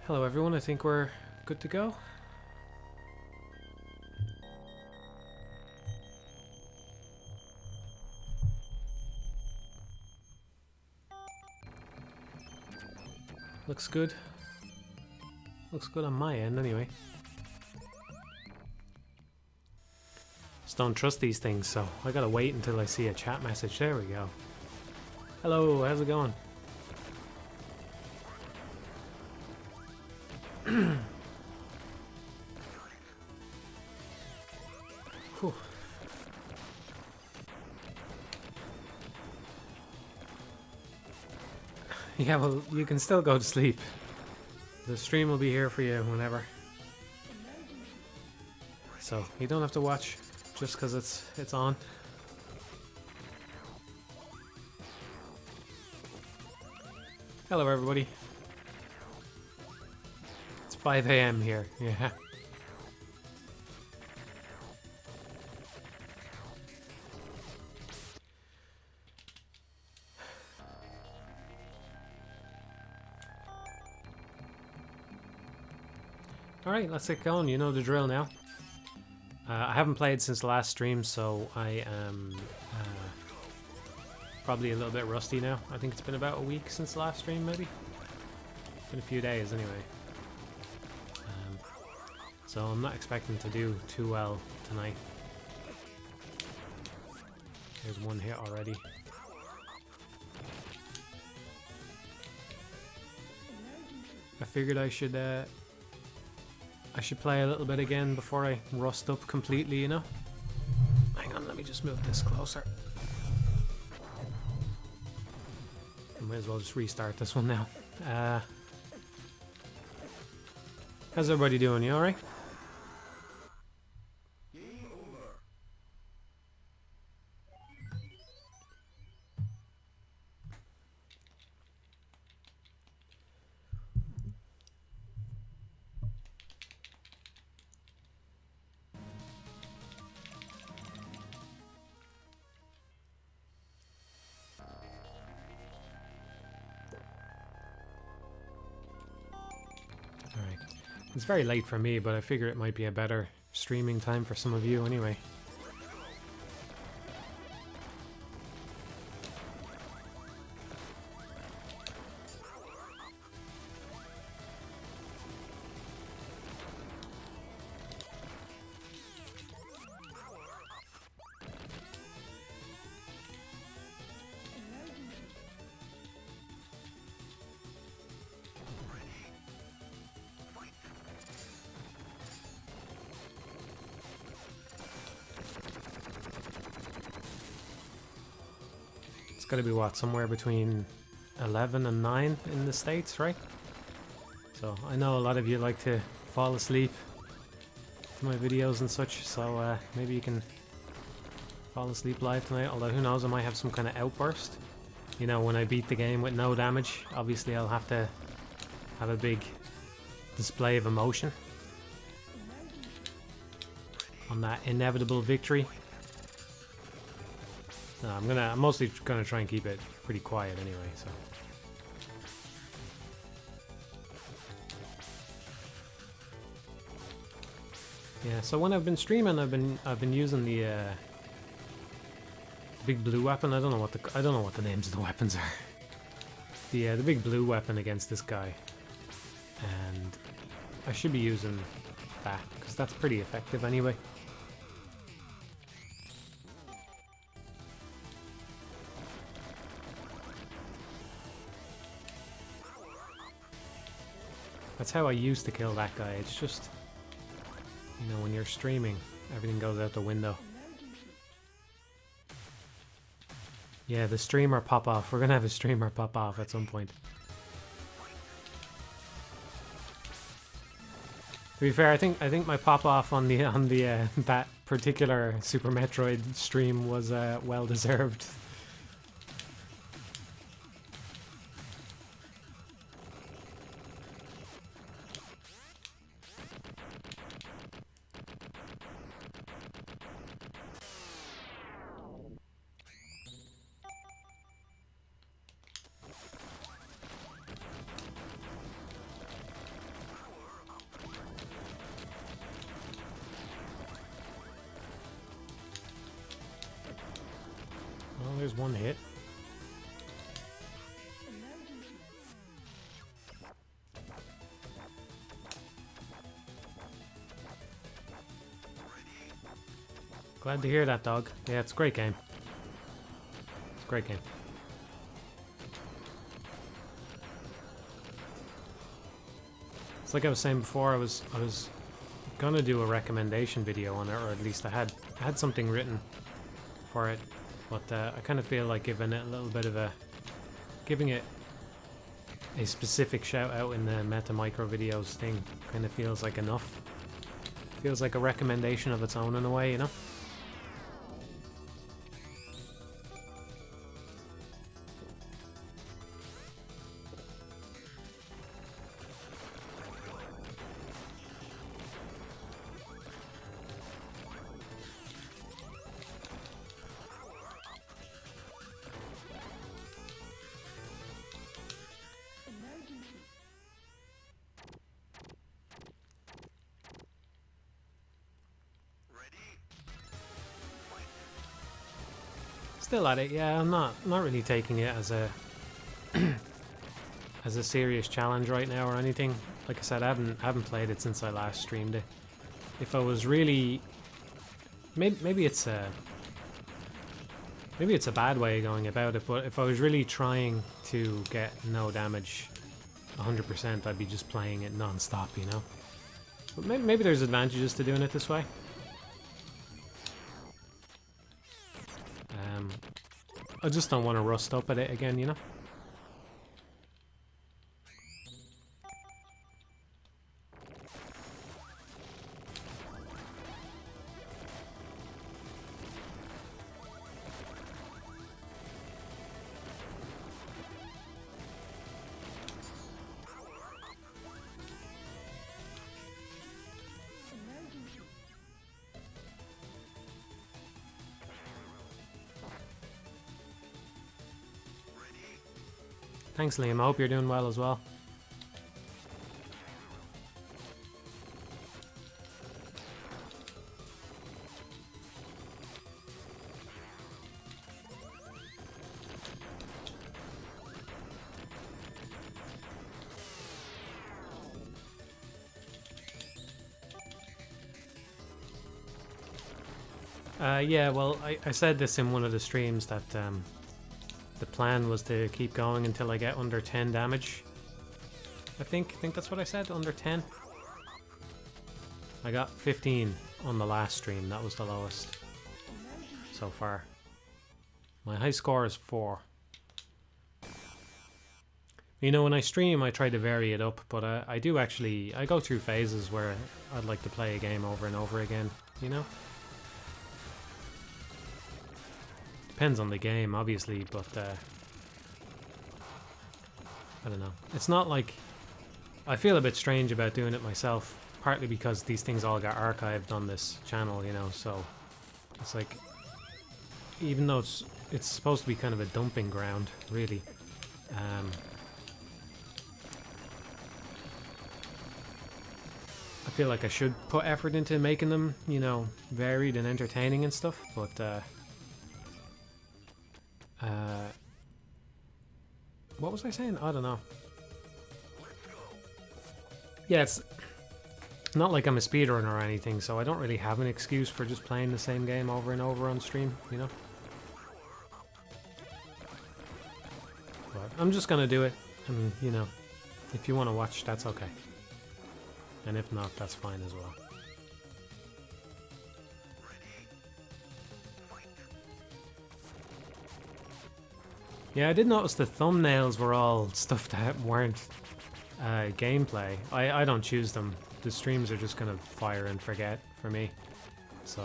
Hello everyone, I think we're good to go. Looks good. Looks good on my end anyway. Just don't trust these things, so I gotta wait until I see a chat message. There we go. Hello, how's it going? Whew. Yeah, well, you can still go to sleep. The stream will be here for you whenever. So, you don't have to watch just because it's on. Hello everybody. It's 5 AM here, yeah. Alright, let's get going. You know the drill now. I haven't played since the last stream, so I am probably a little bit rusty now. I think it's been about a week since the last stream, maybe? Been a few days, anyway. So I'm not expecting to do too well tonight. There's one hit already. I figured I should play a little bit again before I rust up completely, you know? Hang on, let me just move this closer. I might as well just restart this one now. How's everybody doing? You alright? It's very late for me, but I figure it might be a better streaming time for some of you anyway. It's gotta be what, somewhere between 11 and 9 in the States, right? So I know a lot of you like to fall asleep to my videos and such, so maybe you can fall asleep live tonight, although who knows, I might have some kind of outburst. You know, when I beat the game with no damage, obviously I'll have to have a big display of emotion on that inevitable victory. No, I'm mostly gonna try and keep it pretty quiet anyway, so. Yeah, so when I've been streaming, I've been using the big blue weapon. I don't know what the names of the weapons are. The big blue weapon against this guy, and I should be using that because that's pretty effective anyway. That's how I used to kill that guy. It's just, you know, when you're streaming, everything goes out the window. Yeah, the streamer pop off. We're gonna have a streamer pop off at some point. To be fair, I think my pop off on the that particular Super Metroid stream was well deserved. Well, there's one hit. Glad to hear that, dog. Yeah, it's a great game. It's a great game. It's like I was saying before, I was gonna do a recommendation video on it, or at least I had something written for it, but I kind of feel like giving it a little bit of giving it a specific shout out in the Meta Micro videos thing kind of feels like enough. Feels like a recommendation of its own in a way, you know? Still at it, yeah. I'm not really taking it as a as a serious challenge right now or anything. Like I said, I haven't played it since I last streamed it. If I was really, maybe it's a bad way of going about it, but if I was really trying to get no damage 100%, I'd be just playing it non-stop, you know. But maybe there's advantages to doing it this way. I just don't want to rust up at it again, you know? Thanks, Liam. I hope you're doing well as well. Yeah, well, I said this in one of the streams that the plan was to keep going until I get under 10 damage. I think that's what I said, under 10. I got 15 on the last stream, that was the lowest so far. My high score is 4. You know, when I stream I try to vary it up, but I do actually, I go through phases where I'd like to play a game over and over again, you know? Depends on the game, obviously, but I don't know. It's not like... I feel a bit strange about doing it myself, partly because these things all got archived on this channel, you know, so it's like... Even though it's supposed to be kind of a dumping ground, really. I feel like I should put effort into making them, you know, varied and entertaining and stuff, but what was I saying? I don't know. Yeah, it's not like I'm a speedrunner or anything, so I don't really have an excuse for just playing the same game over and over on stream, you know? But I'm just gonna do it, and, you know, if you want to watch, that's okay. And if not, that's fine as well. Yeah, I did notice the thumbnails were all stuff that weren't gameplay. I don't choose them. The streams are just gonna fire and forget for me. So,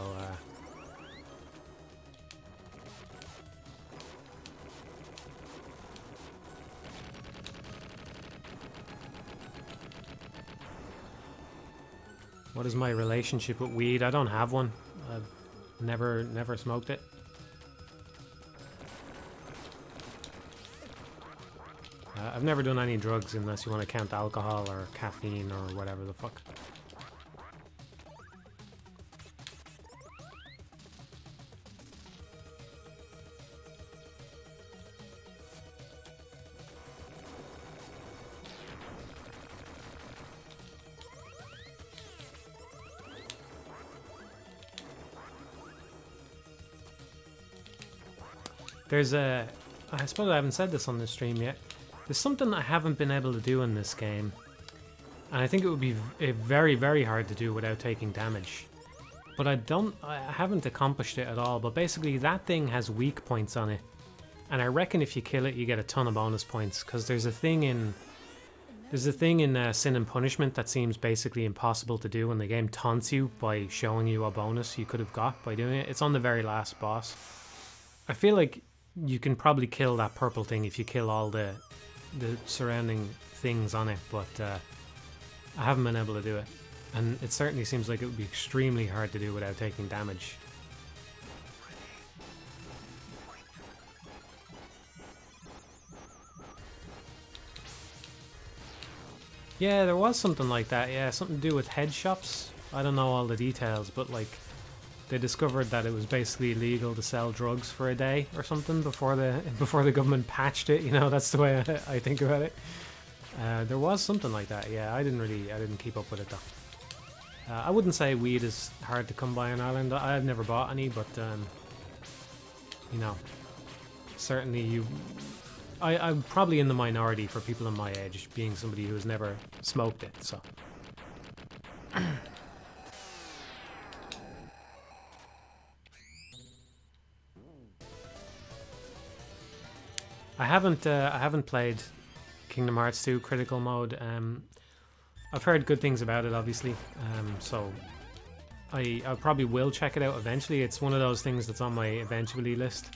what is my relationship with weed? I don't have one. I've never smoked it. I've never done any drugs unless you want to count alcohol or caffeine or whatever the fuck. There's a... I suppose I haven't said this on the stream yet. There's something I haven't been able to do in this game. And I think it would be very, very hard to do without taking damage. But I haven't accomplished it at all. But basically that thing has weak points on it. And I reckon if you kill it, you get a ton of bonus points. Because there's a thing in Sin and Punishment that seems basically impossible to do, and the game taunts you by showing you a bonus you could have got by doing it. It's on the very last boss. I feel like you can probably kill that purple thing if you kill all the surrounding things on it, but I haven't been able to do it. And it certainly seems like it would be extremely hard to do without taking damage. Yeah, there was something like that, yeah, something to do with head shops. I don't know all the details, but like they discovered that it was basically illegal to sell drugs for a day or something before the government patched it, you know, that's the way I think about it. There was something like that, yeah, I didn't keep up with it though. I wouldn't say weed is hard to come by in Ireland. I've never bought any, but you know, certainly I'm probably in the minority for people in my age, being somebody who has never smoked it, so. I haven't played Kingdom Hearts 2 Critical Mode. I've heard good things about it, obviously, so I probably will check it out eventually. It's one of those things that's on my eventually list.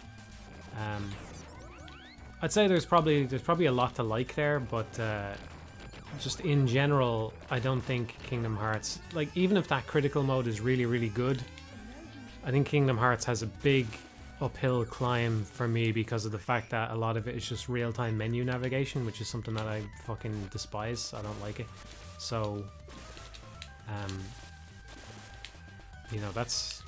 I'd say there's probably a lot to like there, but just in general, I don't think Kingdom Hearts, like, even if that critical mode is really, really good, I think Kingdom Hearts has a big uphill climb for me because of the fact that a lot of it is just real-time menu navigation, which is something that I fucking despise. I don't like it. So, you know, that's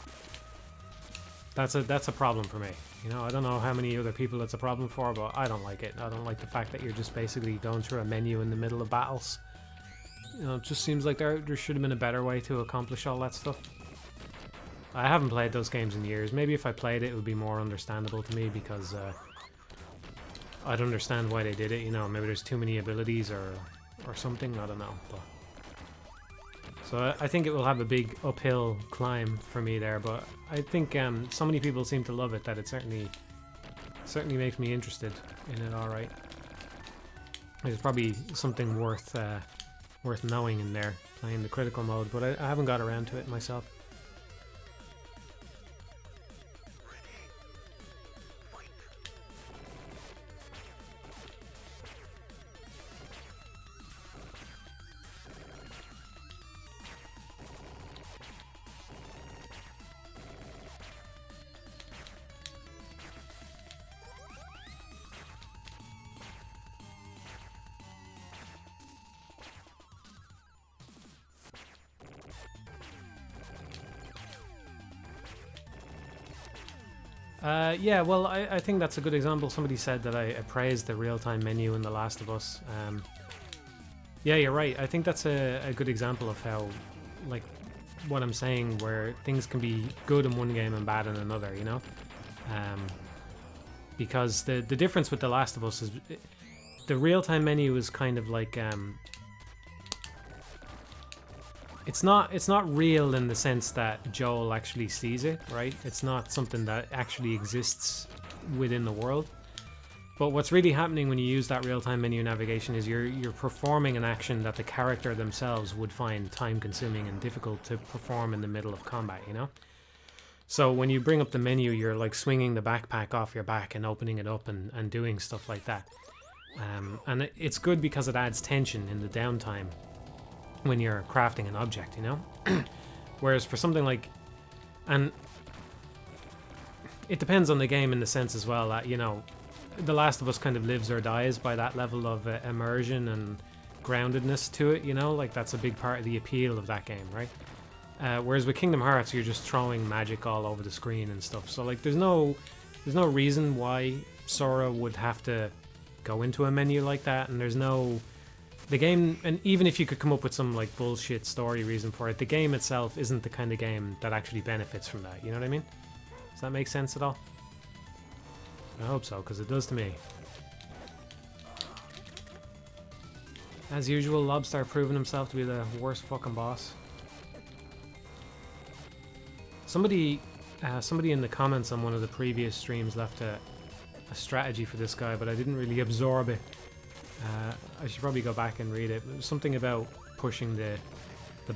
a problem for me. You know, I don't know how many other people it's a problem for, but I don't like it. I don't like the fact that you're just basically going through a menu in the middle of battles. You know, it just seems like there should have been a better way to accomplish all that stuff. I haven't played those games in years. Maybe if I played it, it would be more understandable to me because I'd understand why they did it. You know, maybe there's too many abilities or something. I don't know. But so I think it will have a big uphill climb for me there. But I think so many people seem to love it that it certainly makes me interested in it. All right, there's probably something worth knowing in there playing the critical mode, but I haven't got around to it myself. Yeah, well, I think that's a good example. Somebody said that I praised the real-time menu in The Last of Us. Yeah, you're right. I think that's a good example of how, like, what I'm saying, where things can be good in one game and bad in another, you know? Because the difference with The Last of Us is the real-time menu is kind of like... It's not real in the sense that Joel actually sees it, right? It's not something that actually exists within the world. But what's really happening when you use that real-time menu navigation is you're performing an action that the character themselves would find time-consuming and difficult to perform in the middle of combat, you know? So when you bring up the menu, you're like swinging the backpack off your back and opening it up and doing stuff like that. And it's good because it adds tension in the downtime when you're crafting an object, you know? Whereas for something like... And it depends on the game in the sense as well that, you know, The Last of Us kind of lives or dies by that level of immersion and groundedness to it, you know? Like, that's a big part of the appeal of that game, right? Whereas with Kingdom Hearts, you're just throwing magic all over the screen and stuff. So, like, there's no reason why Sora would have to go into a menu like that, and there's no... The game, and even if you could come up with some like bullshit story reason for it, the game itself isn't the kind of game that actually benefits from that, you know what I mean? Does that make sense at all? I hope so, because it does to me. As usual, Lobster proving himself to be the worst fucking boss. Somebody in the comments on one of the previous streams left a strategy for this guy, but I didn't really absorb it. I should probably go back and read it. It was something about pushing the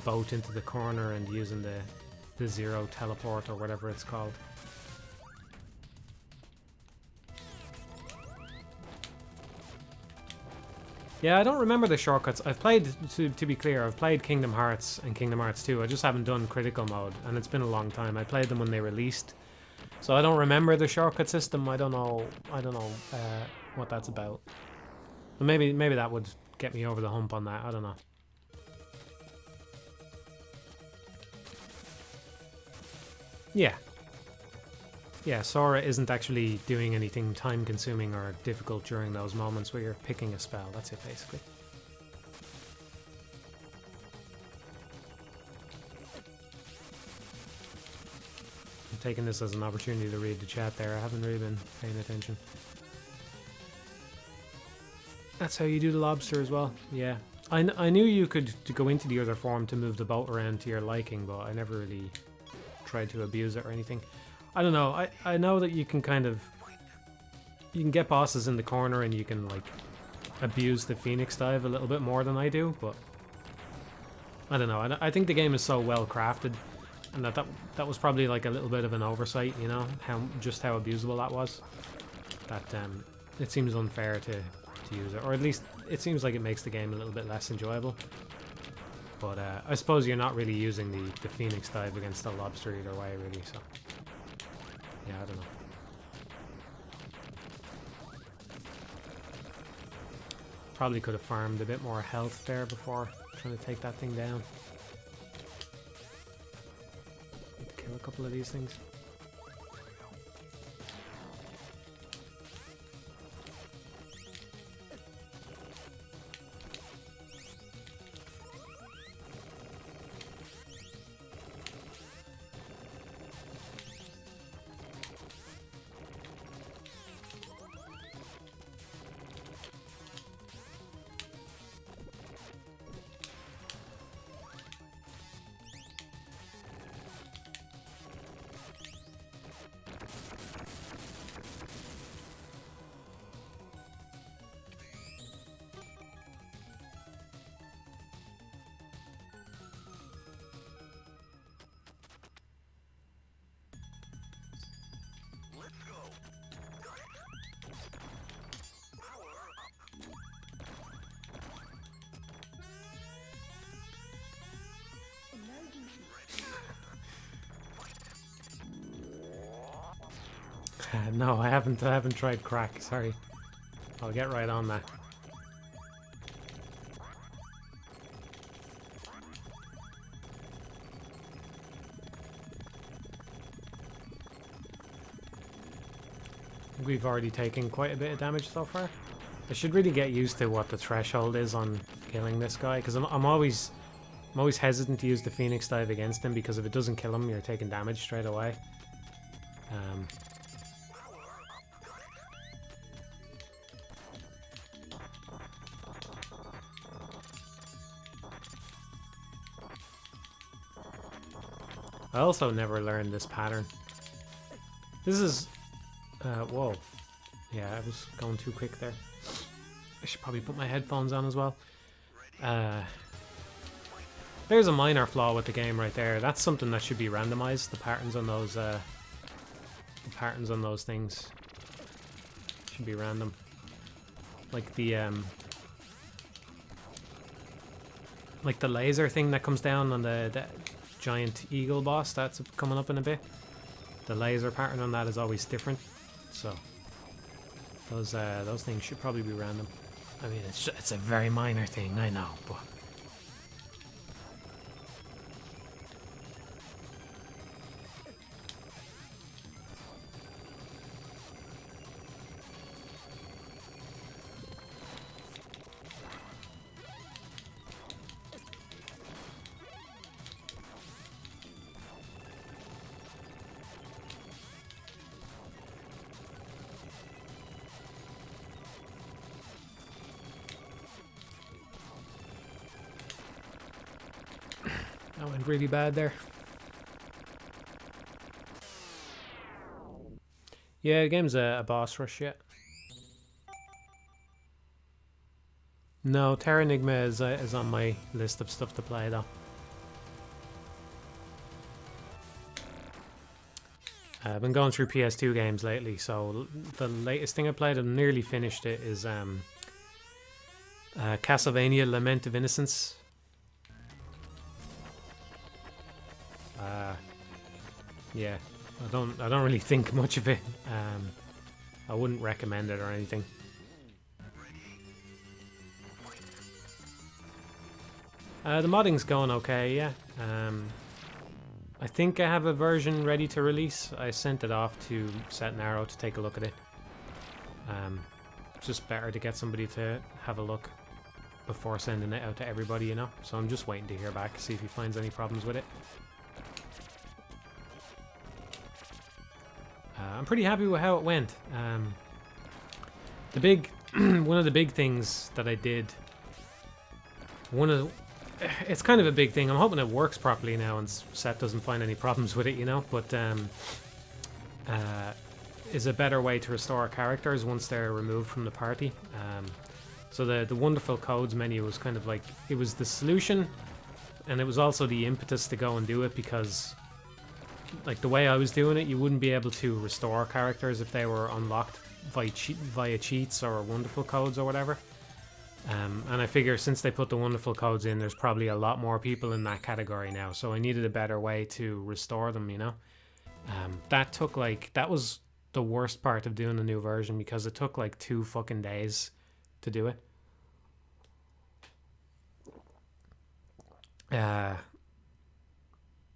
boat into the corner and using the zero teleport or whatever it's called. Yeah, I don't remember the shortcuts. I've played, to be clear, I've played Kingdom Hearts and Kingdom Hearts 2. I just haven't done critical mode, and it's been a long time. I played them when they released, so I don't remember the shortcut system. I don't know what that's about. But maybe that would get me over the hump on that. I don't know. Yeah. Yeah, Sora isn't actually doing anything time-consuming or difficult during those moments where you're picking a spell. That's it, basically. I'm taking this as an opportunity to read the chat there. I haven't really been paying attention. That's how you do the lobster as well. Yeah. I knew you could go into the other form to move the boat around to your liking, but I never really tried to abuse it or anything. I don't know. I know that you can kind of... You can get bosses in the corner and you can, like, abuse the Phoenix Dive a little bit more than I do, but... I don't know. I think the game is so well crafted, and that was probably, like, a little bit of an oversight, you know? How abusable that was. That, it seems unfair to use it. Or at least, it seems like it makes the game a little bit less enjoyable. But, I suppose you're not really using the Phoenix Dive against the lobster either way, really, so... Yeah, I don't know. Probably could have farmed a bit more health there before trying to take that thing down. Need to kill a couple of these things. No, I haven't tried crack, sorry. I'll get right on that. We've already taken quite a bit of damage so far. I should really get used to what the threshold is on killing this guy, because I'm always hesitant to use the Phoenix Dive against him, because if it doesn't kill him, you're taking damage straight away. I also never learned this pattern. This is... whoa. Yeah, I was going too quick there. I should probably put my headphones on as well. There's a minor flaw with the game right there. That's something that should be randomized. The patterns on those things should be random. Like the laser thing that comes down on the giant eagle boss that's coming up in a bit. The laser pattern on that is always different, so those things should probably be random. I mean, it's a very minor thing, I know, but That went really bad there. Yeah, the game's a boss rush yet. No, Terra Enigma is on my list of stuff to play though. I've been going through PS2 games lately, so the latest thing I played, I've nearly finished it, is Castlevania Lament of Innocence. Yeah, I don't really think much of it. I wouldn't recommend it or anything. The modding's going okay, yeah. I think I have a version ready to release. I sent it off to Set and Arrow to take a look at it. It's just better to get somebody to have a look before sending it out to everybody, you know? So I'm just waiting to hear back, see if he finds any problems with it. I'm pretty happy with how it went. One of the big things that I did, it's kind of a big thing. I'm hoping it works properly now and Seth doesn't find any problems with it, you know, but is a better way to restore characters once they're removed from the party. So the Wonderful Codes menu was kind of like, it was the solution and it was also the impetus to go and do it, because like the way I was doing it, you wouldn't be able to restore characters if they were unlocked via cheats or Wonderful Codes or whatever. And I figure since they put the Wonderful Codes in, there's probably a lot more people in that category now, so I needed a better way to restore them, you know. That was the worst part of doing the new version, because it took like 2 fucking days to do it.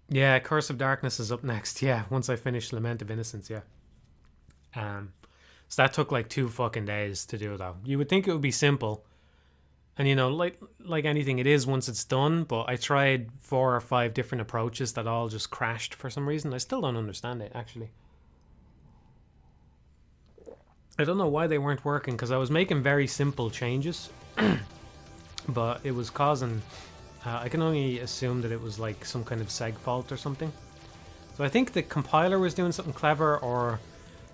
Yeah, Curse of Darkness is up next. Yeah, once I finish Lament of Innocence, yeah. So that took like 2 fucking days to do, though. You would think it would be simple, and you know, like anything, it is once it's done. But I tried 4 or 5 different approaches that all just crashed for some reason. I still don't understand it, actually. I don't know why they weren't working, because I was making very simple changes, but it was causing. I can only assume that it was like some kind of seg fault or something. So I think the compiler was doing something clever, or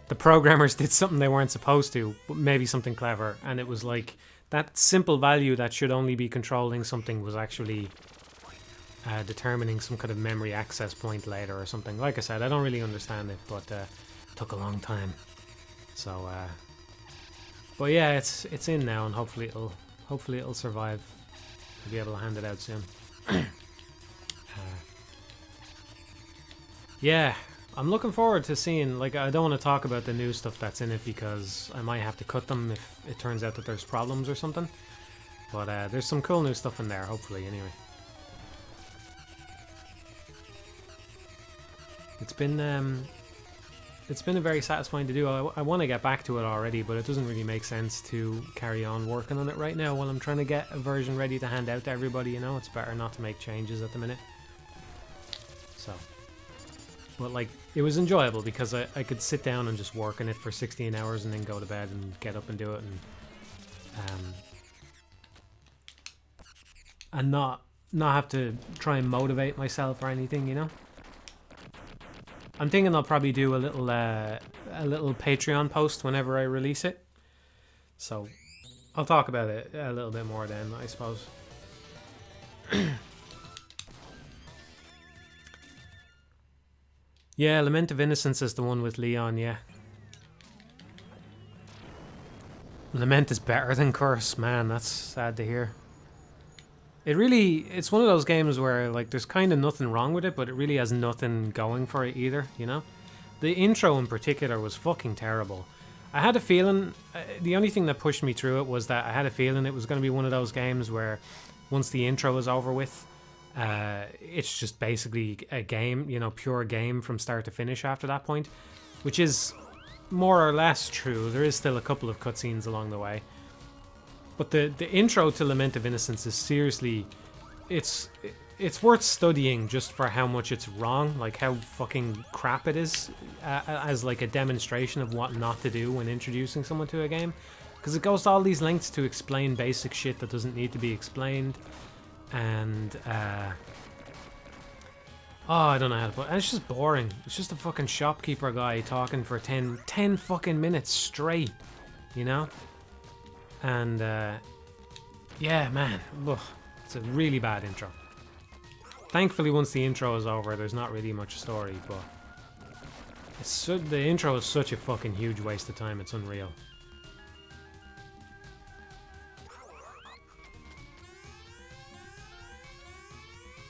the programmers did something they weren't supposed to, but maybe something clever. And it was like that simple value that should only be controlling something was actually determining some kind of memory access point later or something. Like I said, I don't really understand it, but it took a long time. So, but yeah, it's in now, and hopefully it'll survive. I'll be able to hand it out soon. Yeah, I'm looking forward to seeing, like, I don't want to talk about the new stuff that's in it because I might have to cut them if it turns out that there's problems or something. But there's some cool new stuff in there, hopefully, anyway. It's been a very satisfying to do. I want to get back to it already, but it doesn't really make sense to carry on working on it right now while I'm trying to get a version ready to hand out to everybody, you know? It's better not to make changes at the minute. So, but like, it was enjoyable because I could sit down and just work on it for 16 hours and then go to bed and get up and do it, and not have to try and motivate myself or anything, you know? I'm thinking I'll probably do a little Patreon post whenever I release it. So I'll talk about it a little bit more then, I suppose. Yeah, Lament of Innocence is the one with Leon, yeah. Lament is better than Curse, man, that's sad to hear. It's one of those games where, like, there's kind of nothing wrong with it, but it really has nothing going for it either, you know? The intro in particular was fucking terrible. I had a feeling, the only thing that pushed me through it was that I had a feeling it was going to be one of those games where once the intro is over with, it's just basically a game, you know, pure game from start to finish after that point, which is more or less true. There is still a couple of cutscenes along the way. But the intro to Lament of Innocence is seriously, it's worth studying just for how much it's wrong, like how fucking crap it is, as like a demonstration of what not to do when introducing someone to a game, because it goes to all these lengths to explain basic shit that doesn't need to be explained, and Oh, I don't know how to put it. And it's just boring. It's just a fucking shopkeeper guy talking for 10 fucking minutes straight, you know? And, yeah, man. Ugh, it's a really bad intro. Thankfully, once the intro is over, there's not really much story, but the intro is such a fucking huge waste of time, it's unreal.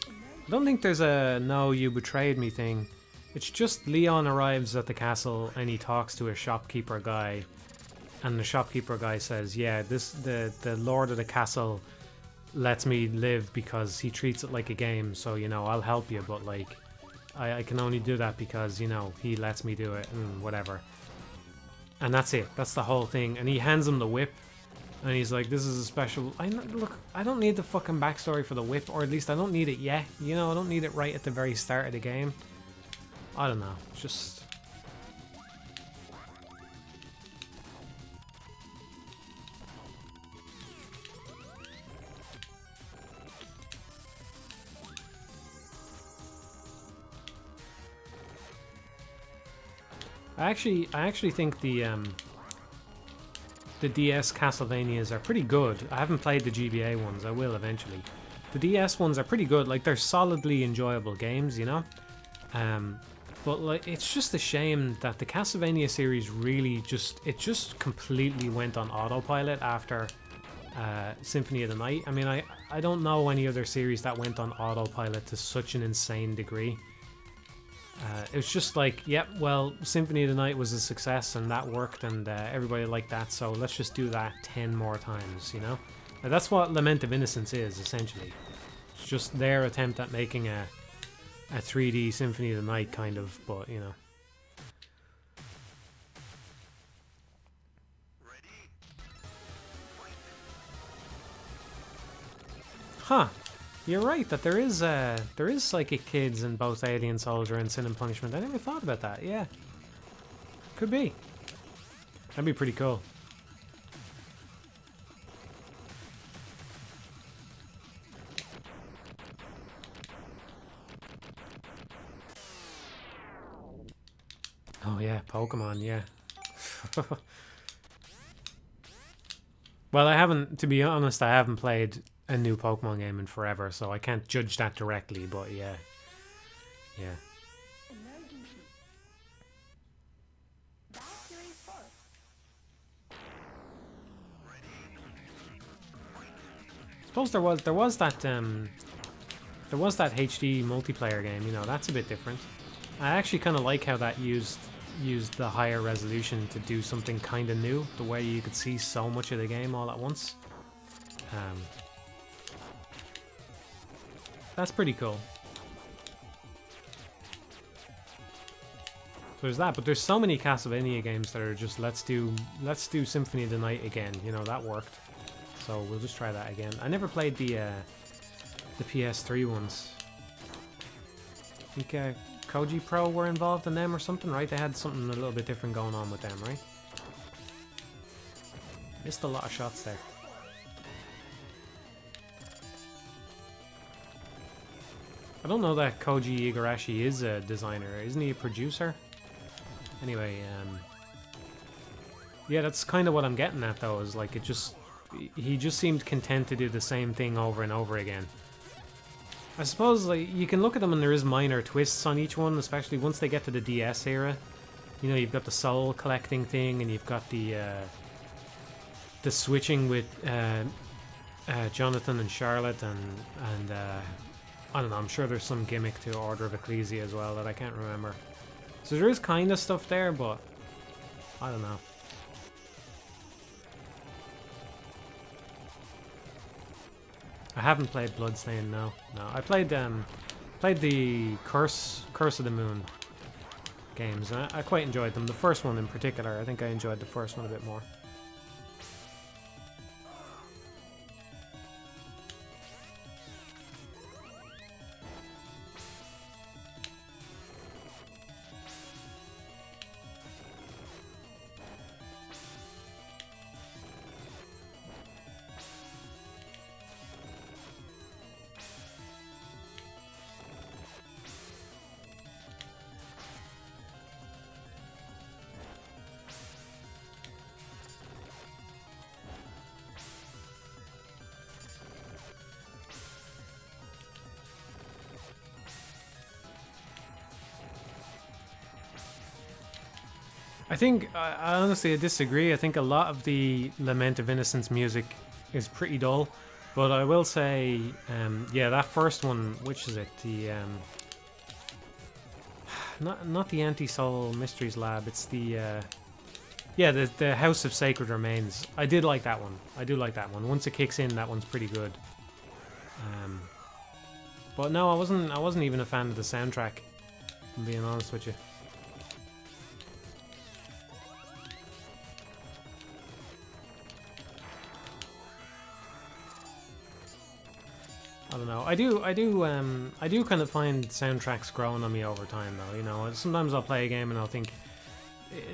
I don't think there's a "no, you betrayed me" thing. It's just Leon arrives at the castle and he talks to a shopkeeper guy, and the shopkeeper guy says, "Yeah, the lord of the castle lets me live because he treats it like a game. So you know, I'll help you, but like, I can only do that because you know he lets me do it and whatever." And that's it. That's the whole thing. And he hands him the whip. And he's like, "This is a special..." Look, I don't need the fucking backstory for the whip, or at least I don't need it yet. You know, I don't need it right at the very start of the game. I don't know. It's just... I actually think the DS Castlevanias are pretty good. I haven't played the GBA ones. I will eventually. The DS ones are pretty good. Like, they're solidly enjoyable games, you know? But like, it's just a shame that the Castlevania series really just completely went on autopilot after Symphony of the Night. I mean, I don't know any other series that went on autopilot to such an insane degree. It was just like, yep, well, Symphony of the Night was a success and that worked and everybody liked that, so let's just do that 10 more times, you know? Now, that's what Lament of Innocence is, essentially. It's just their attempt at making a 3D Symphony of the Night, kind of, but, you know. Huh. You're right that there is psychic kids in both Alien Soldier and Sin and Punishment. I never thought about that. Yeah, could be. That'd be pretty cool. Oh yeah, Pokemon. Yeah. Well, I haven't. To be honest, I haven't played a new Pokemon game in forever, so I can't judge that directly, but yeah. Yeah. I suppose there was that HD multiplayer game, you know, that's a bit different. I actually kind of like how that used the higher resolution to do something kind of new, the way you could see so much of the game all at once. That's pretty cool. So there's that, but there's so many Castlevania games that are just let's do Symphony of the Night again. You know, that worked. So we'll just try that again. I never played the PS3 ones. I think Koji Pro were involved in them or something, right? They had something a little bit different going on with them, right? Missed a lot of shots there. I don't know that Koji Igarashi is a designer. Isn't he a producer? Anyway, yeah, that's kind of what I'm getting at, though, is like he just seemed content to do the same thing over and over again. I suppose like you can look at them and there is minor twists on each one, especially once they get to the DS era. You know, you've got the soul collecting thing, and you've got the switching with Jonathan and Charlotte, and I don't know. I'm sure there's some gimmick to Order of Ecclesia as well that I can't remember. So there is kind of stuff there, but I don't know. I haven't played Bloodstained, no. I played the Curse of the Moon games, and I quite enjoyed them. The first one in particular, I think I enjoyed the first one a bit more. I think I honestly disagree. I think a lot of the Lament of Innocence music is pretty dull, but I will say, yeah, that first one, which is it? The not the Anti-Soul Mysteries Lab. It's the yeah, the House of Sacred Remains. I did like that one. I do like that one. Once it kicks in, that one's pretty good. But no, I wasn't even a fan of the soundtrack. I'm being honest with you. I don't know. I do kind of find soundtracks growing on me over time, though. You know, sometimes I'll play a game and I'll think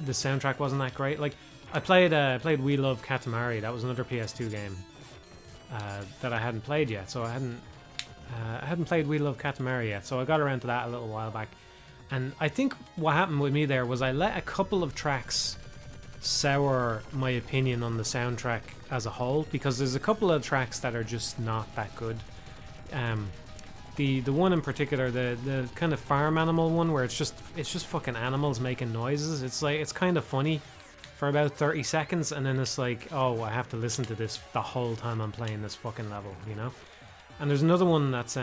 the soundtrack wasn't that great. Like I played We Love Katamari. That was another PS2 game that I hadn't played yet. So I hadn't played We Love Katamari yet. So I got around to that a little while back. And I think what happened with me there was I let a couple of tracks sour my opinion on the soundtrack as a whole, because there's a couple of tracks that are just not that good. The one in particular, the kind of farm animal one, where it's just fucking animals making noises. It's like, it's kind of funny for about 30 seconds, and then it's like, oh, I have to listen to this the whole time I'm playing this fucking level, you know. And there's another one that's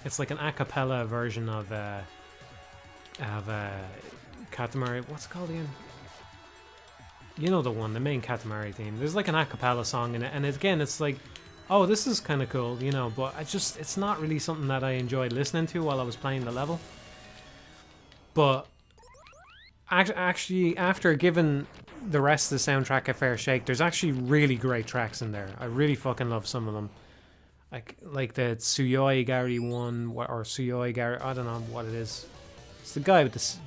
it's like an a cappella version of Katamari. What's it called again? You know the one, the main Katamari theme. There's like an a cappella song in it, and again, it's like, oh, this is kind of cool, you know, but it's not really something that I enjoyed listening to while I was playing the level. But actually, after giving the rest of the soundtrack a fair shake, there's actually really great tracks in there. I really fucking love some of them. Like the Tsuyoi Gari one, or Tsuyoi Gari, I don't know what it is. It's the guy with this,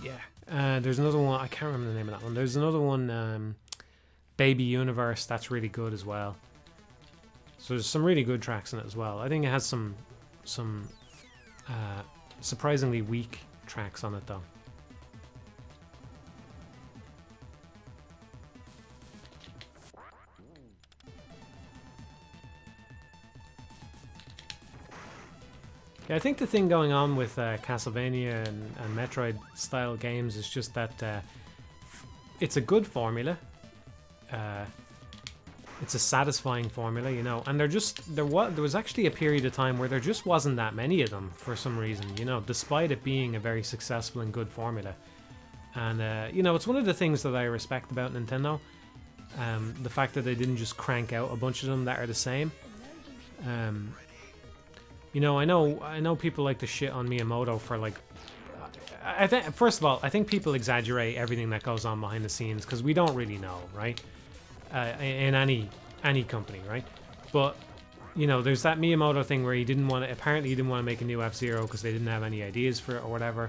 yeah. There's another one, I can't remember the name of that one. There's another one, Baby Universe, that's really good as well. So there's some really good tracks in it as well. I think it has some surprisingly weak tracks on it though. Yeah, I think the thing going on with Castlevania and Metroid style games is just that it's a good formula. It's a satisfying formula, you know, and there was actually a period of time where there just wasn't that many of them for some reason, you know, despite it being a very successful and good formula. And you know, it's one of the things that I respect about Nintendo, the fact that they didn't just crank out a bunch of them that are the same. You know, I know people like to shit on Miyamoto for like, I think first of all, I think people exaggerate everything that goes on behind the scenes because we don't really know, right? In any company, right? But you know, there's that Miyamoto thing where apparently he didn't want to make a new F-Zero because they didn't have any ideas for it or whatever.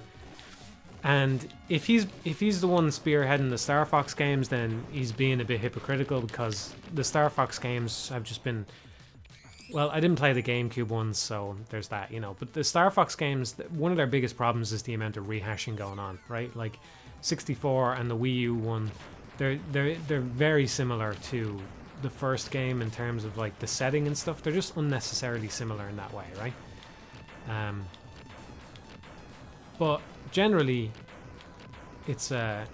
And if he's the one spearheading the Star Fox games, then he's being a bit hypocritical, because the Star Fox games have just been, well, I didn't play the GameCube ones, so there's that, you know. But the Star Fox games, one of their biggest problems is the amount of rehashing going on, right? Like 64 and the Wii U one, they're very similar to the first game in terms of like the setting and stuff. They're just unnecessarily similar in that way, right? But generally, it's you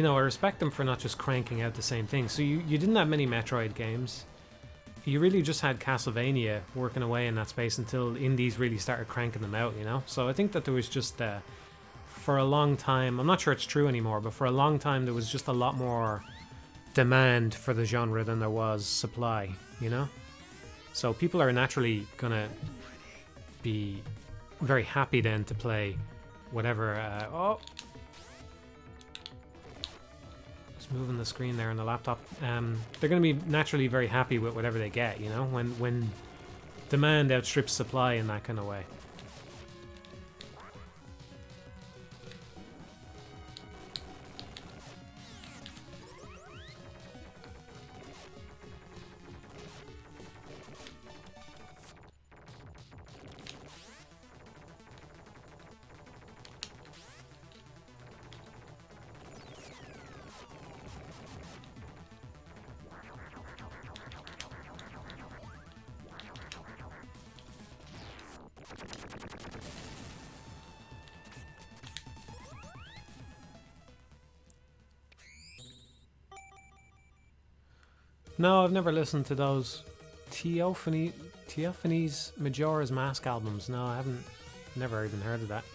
know, I respect them for not just cranking out the same thing. So you didn't have many Metroid games. You really just had Castlevania working away in that space until indies really started cranking them out, you know? So I think that there was just, for a long time, I'm not sure it's true anymore, but for a long time there was just a lot more demand for the genre than there was supply, you know? So people are naturally gonna be very happy then to play whatever, moving the screen there on the laptop. They're going to be naturally very happy with whatever they get, you know, when demand outstrips supply in that kind of way. No, I've never listened to those Theophanes Majora's Mask albums. No, I haven't. Never even heard of that.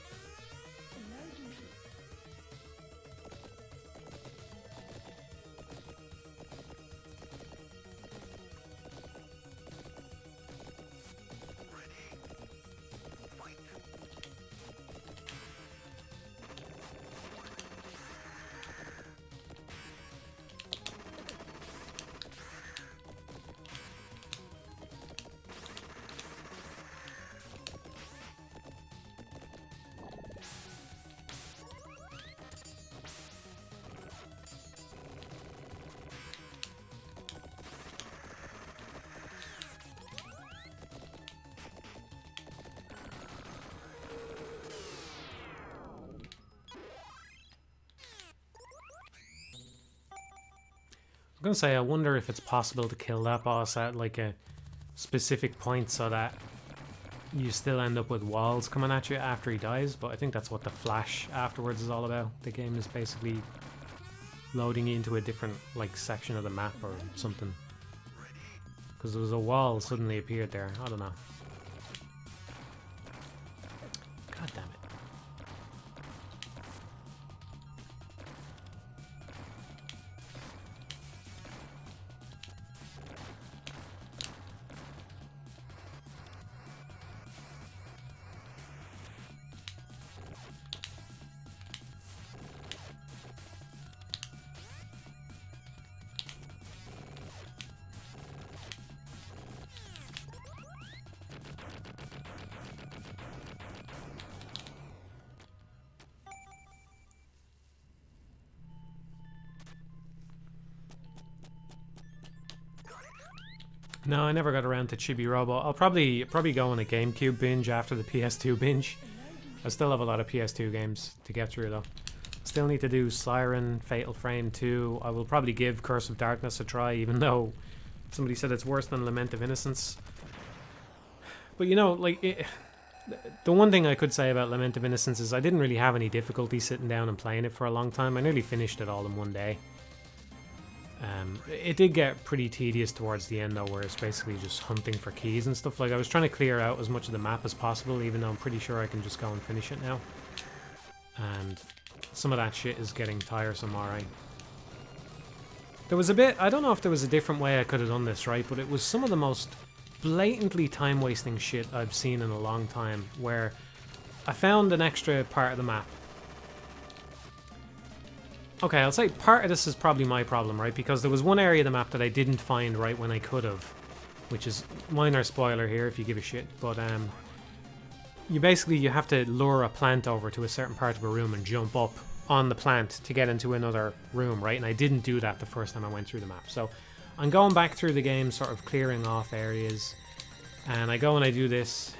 I'm gonna say, I wonder if it's possible to kill that boss at like a specific point so that you still end up with walls coming at you after he dies, but I think that's what the flash afterwards is all about. The game is basically loading you into a different like section of the map or something. Because there was a wall suddenly appeared there. I don't know. God damn it. No, I never got around to Chibi Robo. I'll probably go on a GameCube binge after the PS2 binge. I still have a lot of PS2 games to get through though. Still need to do Siren, Fatal Frame 2. I will probably give Curse of Darkness a try, even though somebody said it's worse than Lament of Innocence. But you know, like, the one thing I could say about Lament of Innocence is I didn't really have any difficulty sitting down and playing it for a long time. I nearly finished it all in one day. It did get pretty tedious towards the end though, where it's basically just hunting for keys and stuff. Like, I was trying to clear out as much of the map as possible, even though I'm pretty sure I can just go and finish it now. And some of that shit is getting tiresome, alright. There was a bit, I don't know if there was a different way I could have done this, right? But it was some of the most blatantly time-wasting shit I've seen in a long time, where I found an extra part of the map. Okay, I'll say part of this is probably my problem, right? Because there was one area of the map that I didn't find right when I could have, which is minor spoiler here if you give a shit, but you have to lure a plant over to a certain part of a room and jump up on the plant to get into another room, right? And I didn't do that the first time I went through the map. So I'm going back through the game, sort of clearing off areas, and I go and I do this,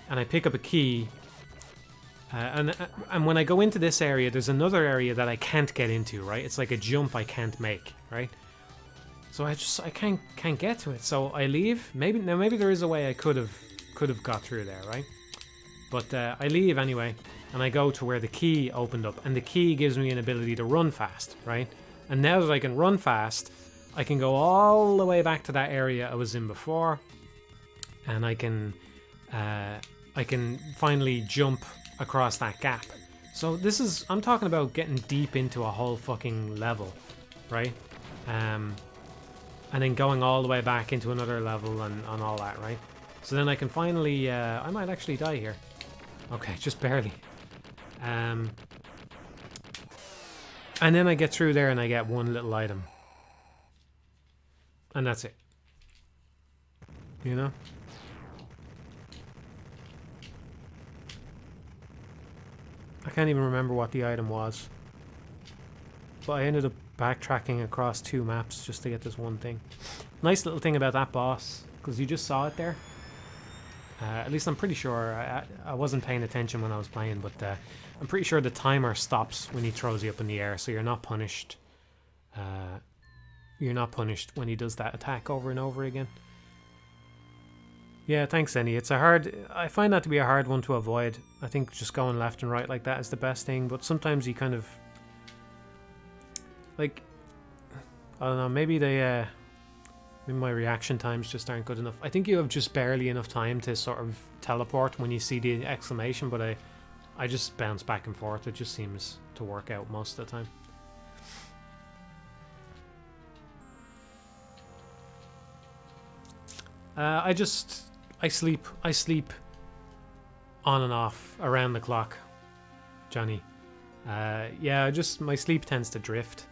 and I pick up a key. And when I go into this area, there's another area that I can't get into, right? It's like a jump I can't make, right? So I can't get to it. So I leave. Maybe there is a way I could have got through there, right? But I leave anyway, and I go to where the key opened up, and the key gives me an ability to run fast, right? And now that I can run fast, I can go all the way back to that area I was in before, and I can finally jump across that gap. So I'm talking about getting deep into a whole fucking level, right? And then going all the way back into another level and all that, right? So then I can finally, I might actually die here. Okay, just barely. And then I get through there and I get one little item. And that's it. You know? I can't even remember what the item was. But I ended up backtracking across 2 maps just to get this one thing. Nice little thing about that boss, because you just saw it there. At least I'm pretty sure. I wasn't paying attention when I was playing, but I'm pretty sure the timer stops when he throws you up in the air, so you're not punished. You're not punished when he does that attack over and over again. Yeah, thanks, Eni. I find that to be a hard one to avoid. I think just going left and right like that is the best thing, but sometimes you kind of, like, I don't know, maybe they Maybe my reaction times just aren't good enough. I think you have just barely enough time to sort of teleport when you see the exclamation, but I just bounce back and forth. It just seems to work out most of the time. I sleep on and off around the clock, Johnny. Yeah, my sleep tends to drift.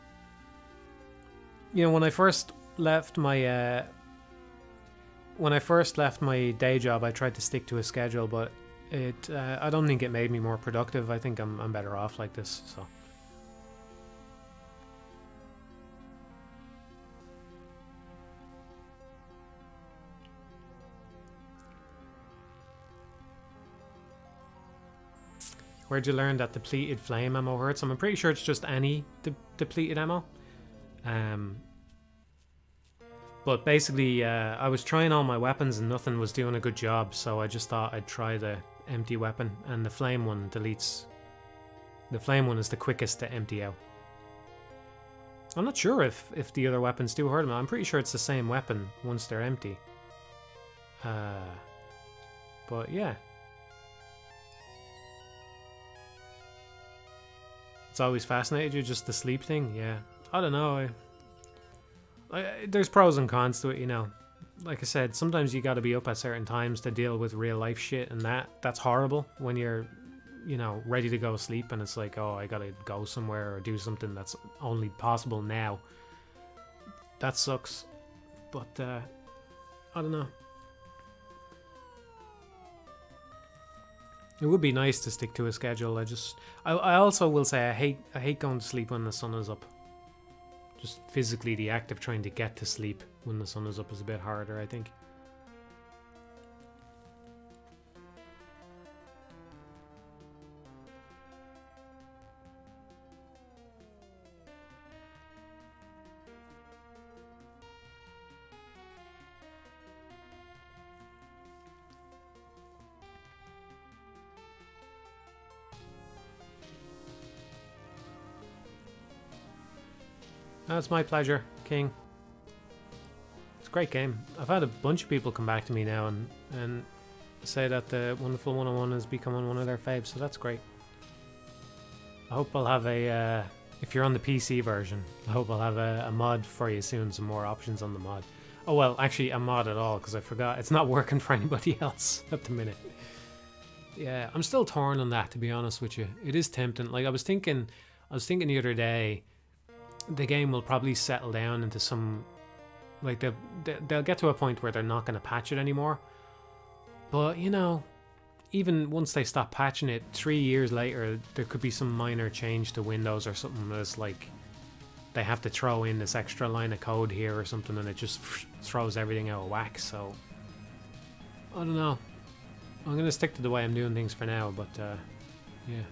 You know, when I first left my day job, I tried to stick to a schedule, but I don't think it made me more productive. I think I'm better off like this. So. Where'd you learn that depleted flame ammo hurts? I'm pretty sure it's just any depleted ammo. But basically, I was trying all my weapons and nothing was doing a good job, so I just thought I'd try the empty weapon, and the flame one deletes. The flame one is the quickest to empty out. I'm not sure if the other weapons do hurt them. I'm pretty sure it's the same weapon once they're empty. But yeah. It's always fascinated you, just the sleep thing? Yeah. I don't know. There's pros and cons to it, you know. Like I said, sometimes you gotta be up at certain times to deal with real life shit, and that's horrible when you're, you know, ready to go to sleep and it's like, oh, I gotta go somewhere or do something that's only possible now. That sucks. But, I don't know. It would be nice to stick to a schedule. I also will say I hate going to sleep when the sun is up. Just physically, the act of trying to get to sleep when the sun is up is a bit harder, I think. That's my pleasure, King. It's a great game. I've had a bunch of people come back to me now and say that the Wonderful 101 is becoming one of their faves, so that's great. I hope I'll have if you're on the PC version, I hope I'll have a mod for you soon, some more options on the mod. Oh well, actually a mod at all, because I forgot. It's not working for anybody else at the minute. Yeah, I'm still torn on that, to be honest with you. It is tempting. Like I was thinking the other day, the game will probably settle down into some, like they'll get to a point where they're not going to patch it anymore. But you know, even once they stop patching it, 3 years later, there could be some minor change to Windows or something that's like they have to throw in this extra line of code here or something, and it just throws everything out of whack. So I don't know. I'm gonna stick to the way I'm doing things for now, but yeah.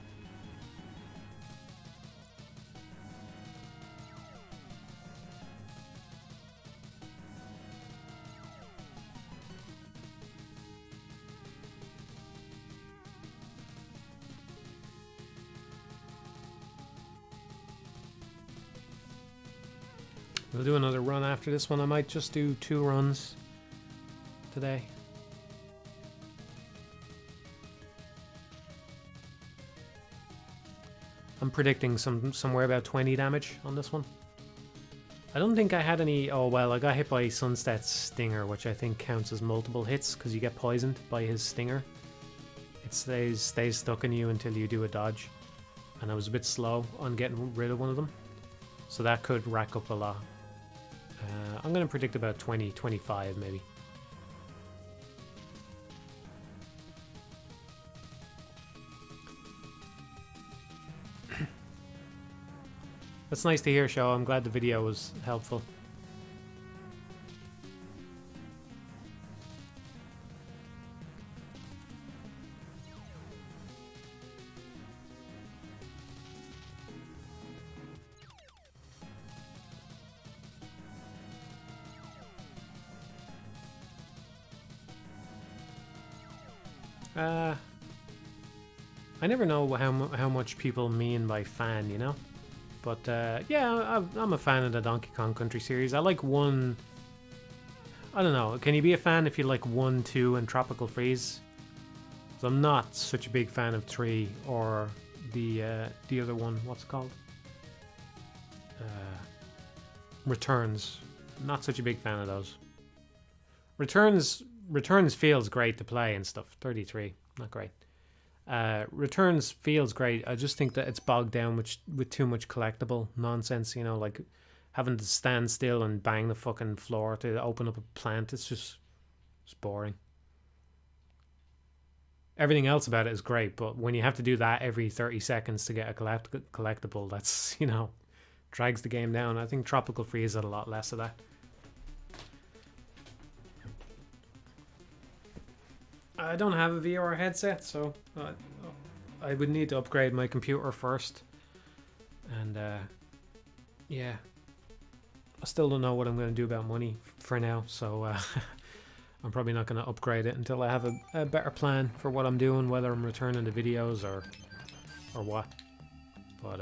We'll do another run after this one. I might just do 2 runs today. I'm predicting somewhere about 20 damage on this one. I don't think I had any... Oh, well, I got hit by Sunset's stinger, which I think counts as multiple hits because you get poisoned by his stinger. It stays stuck in you until you do a dodge. And I was a bit slow on getting rid of one of them. So that could rack up a lot. I'm going to predict about 20, 25 maybe. That's nice to hear, Show. I'm glad the video was helpful. I never know how much people mean by fan, you know? But yeah, I'm a fan of the Donkey Kong Country series. I like one I don't know. Can you be a fan if you like 1, 2, and Tropical Freeze? So I'm not such a big fan of 3 or the other one. What's it called? Returns. Not such a big fan of those. Returns feels great to play and stuff. 33, not great. Returns feels great. I just think that it's bogged down with too much collectible nonsense. You know, like having to stand still and bang the fucking floor to open up a plant. It's boring. Everything else about it is great, but when you have to do that every 30 seconds to get a collectible, that's, you know, drags the game down. I think Tropical Freeze had a lot less of that. I don't have a VR headset, so I would need to upgrade my computer first. And yeah, I still don't know what I'm going to do about money for now, so I'm probably not going to upgrade it until I have a better plan for what I'm doing, whether I'm returning the videos or what. But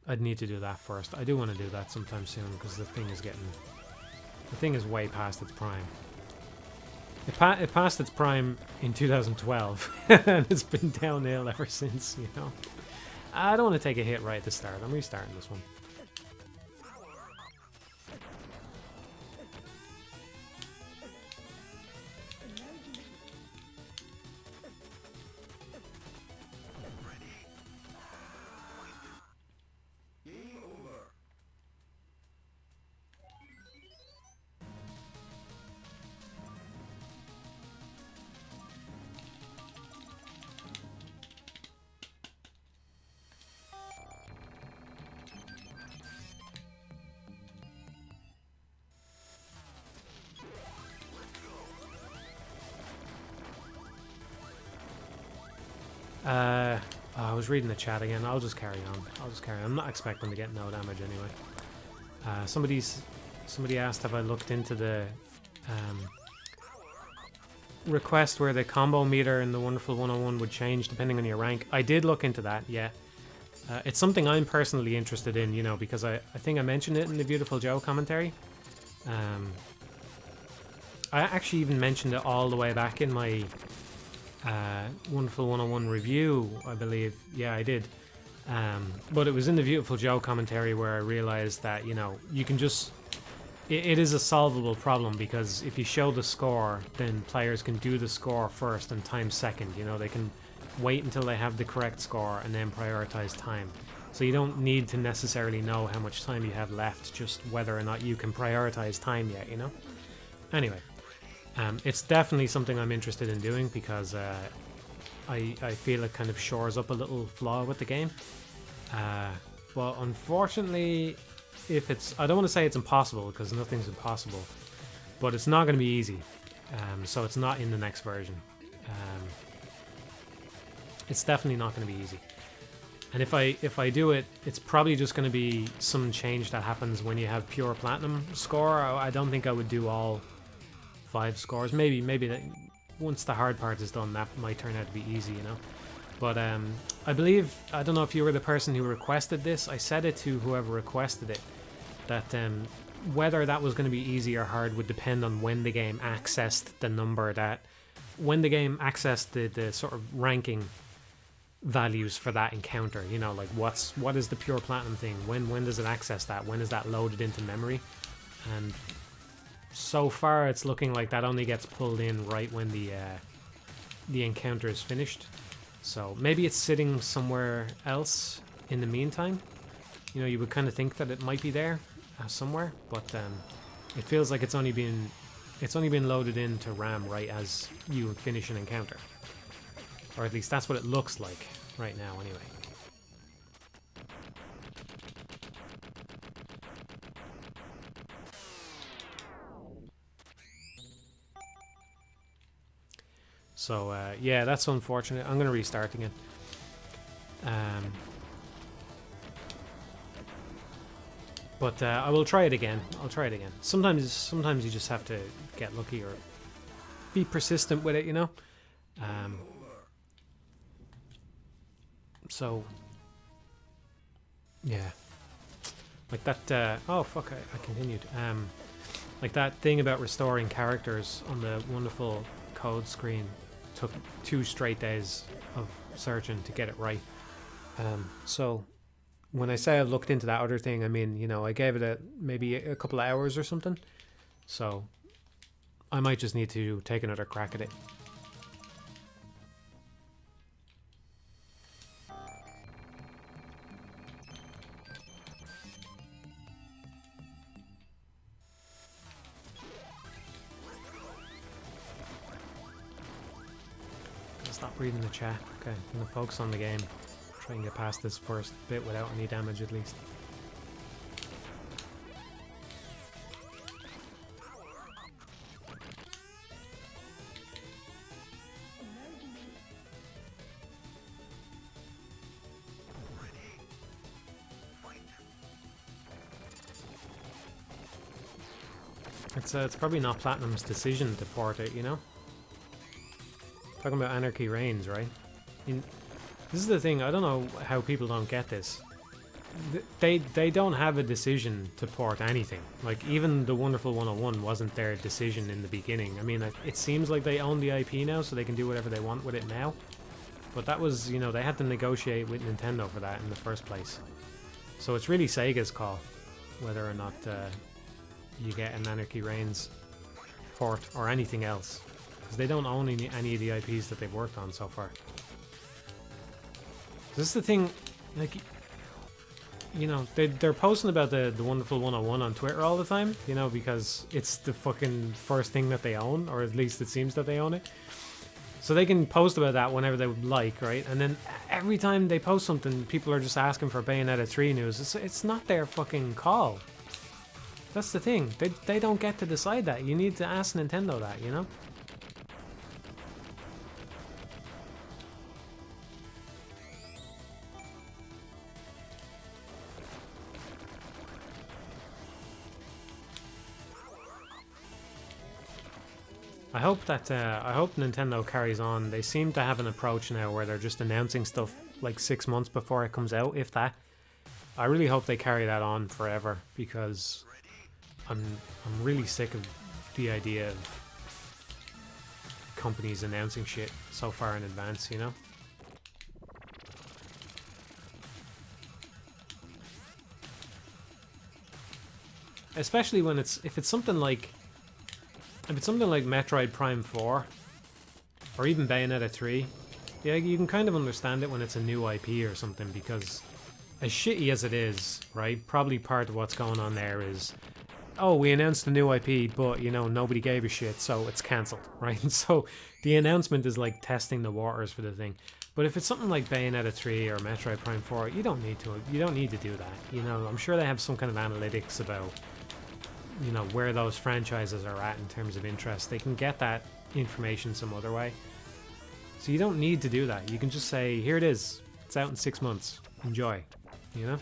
I'd need to do that first. I do want to do that sometime soon because the thing is way past its prime. It passed its prime in 2012 and it's been downhill ever since, you know. I don't want to take a hit right at the start. I'm restarting this one. I was reading the chat again. I'll just carry on. I'm not expecting to get no damage anyway. Somebody asked have I looked into the request where the combo meter in the Wonderful 101 would change depending on your rank. I did look into that, yeah. It's something I'm personally interested in, you know, because I think I mentioned it in the Beautiful Joe commentary. I actually even mentioned it all the way back in my Wonderful 101 review, I believe. Yeah, I did. But it was in the Beautiful Joe commentary where I realized that, you know, you can just... It is a solvable problem because if you show the score, then players can do the score first and time second. You know, they can wait until they have the correct score and then prioritize time. So you don't need to necessarily know how much time you have left, just whether or not you can prioritize time yet, you know? Anyway. It's definitely something I'm interested in doing because I feel it kind of shores up a little flaw with the game. But unfortunately, I don't want to say it's impossible because nothing's impossible, but it's not going to be easy. So it's not in the next version. It's definitely not going to be easy. And if I do it, it's probably just going to be some change that happens when you have pure platinum score. I don't think I would do all 5 scores. Maybe that once the hard part is done, that might turn out to be easy, you know. But I believe, I don't know if you were the person who requested this. I said it to whoever requested it that whether that was going to be easy or hard would depend on when the game accessed the number that when the game accessed the sort of ranking values for that encounter. You know, like what is the pure platinum thing? When does it access that? When is that loaded into memory? And so far, it's looking like that only gets pulled in right when the encounter is finished. So maybe it's sitting somewhere else in the meantime. You know, you would kind of think that it might be there somewhere, but it feels like it's only been loaded into RAM right as you finish an encounter, or at least that's what it looks like right now. Anyway. So, yeah, that's unfortunate. I'm going to restart again. But I will try it again. Sometimes you just have to get lucky or be persistent with it, you know? So, yeah. Like that... oh, fuck, I continued. Like that thing about restoring characters on the wonderful code screen took 2 straight days of searching to get it right. So when I say I've looked into that other thing, I mean, you know, I gave it maybe a couple of hours or something. So I might just need to take another crack at it. Stop reading the chat. Okay, I'm gonna focus on the game. Try and get past this first bit without any damage at least. It's probably not Platinum's decision to port it, you know? Talking about Anarchy Reigns, right? I mean, this is the thing, I don't know how people don't get this. They don't have a decision to port anything. Like, even the Wonderful 101 wasn't their decision in the beginning. I mean, it seems like they own the IP now, so they can do whatever they want with it now. But that was, you know, they had to negotiate with Nintendo for that in the first place. So it's really Sega's call, whether or not you get an Anarchy Reigns port or anything else. Because they don't own any of the IPs that they've worked on so far. This is the thing, like, you know, they're posting about the Wonderful 101 on Twitter all the time, you know, because it's the fucking first thing that they own, or at least it seems that they own it. So they can post about that whenever they would like, right? And then every time they post something, people are just asking for Bayonetta 3 news. It's not their fucking call. That's the thing. They don't get to decide that. You need to ask Nintendo that, you know? I hope Nintendo carries on. They seem to have an approach now where they're just announcing stuff like 6 months before it comes out, if that. I really hope they carry that on forever, because I'm really sick of the idea of companies announcing shit so far in advance, you know? Especially when if it's something like Metroid Prime 4 or even Bayonetta 3, yeah, you can kind of understand it when it's a new IP or something, because as shitty as it is, right, probably part of what's going on there is, oh, we announced a new IP, but, you know, nobody gave a shit, so it's cancelled, right? So the announcement is like testing the waters for the thing. But if it's something like Bayonetta 3 or Metroid Prime 4, you don't need to do that. You know, I'm sure they have some kind of analytics about, you know, where those franchises are at in terms of interest. They can get that information some other way. So you don't need to do that. You can just say, here it is. It's out in 6 months. Enjoy. You know?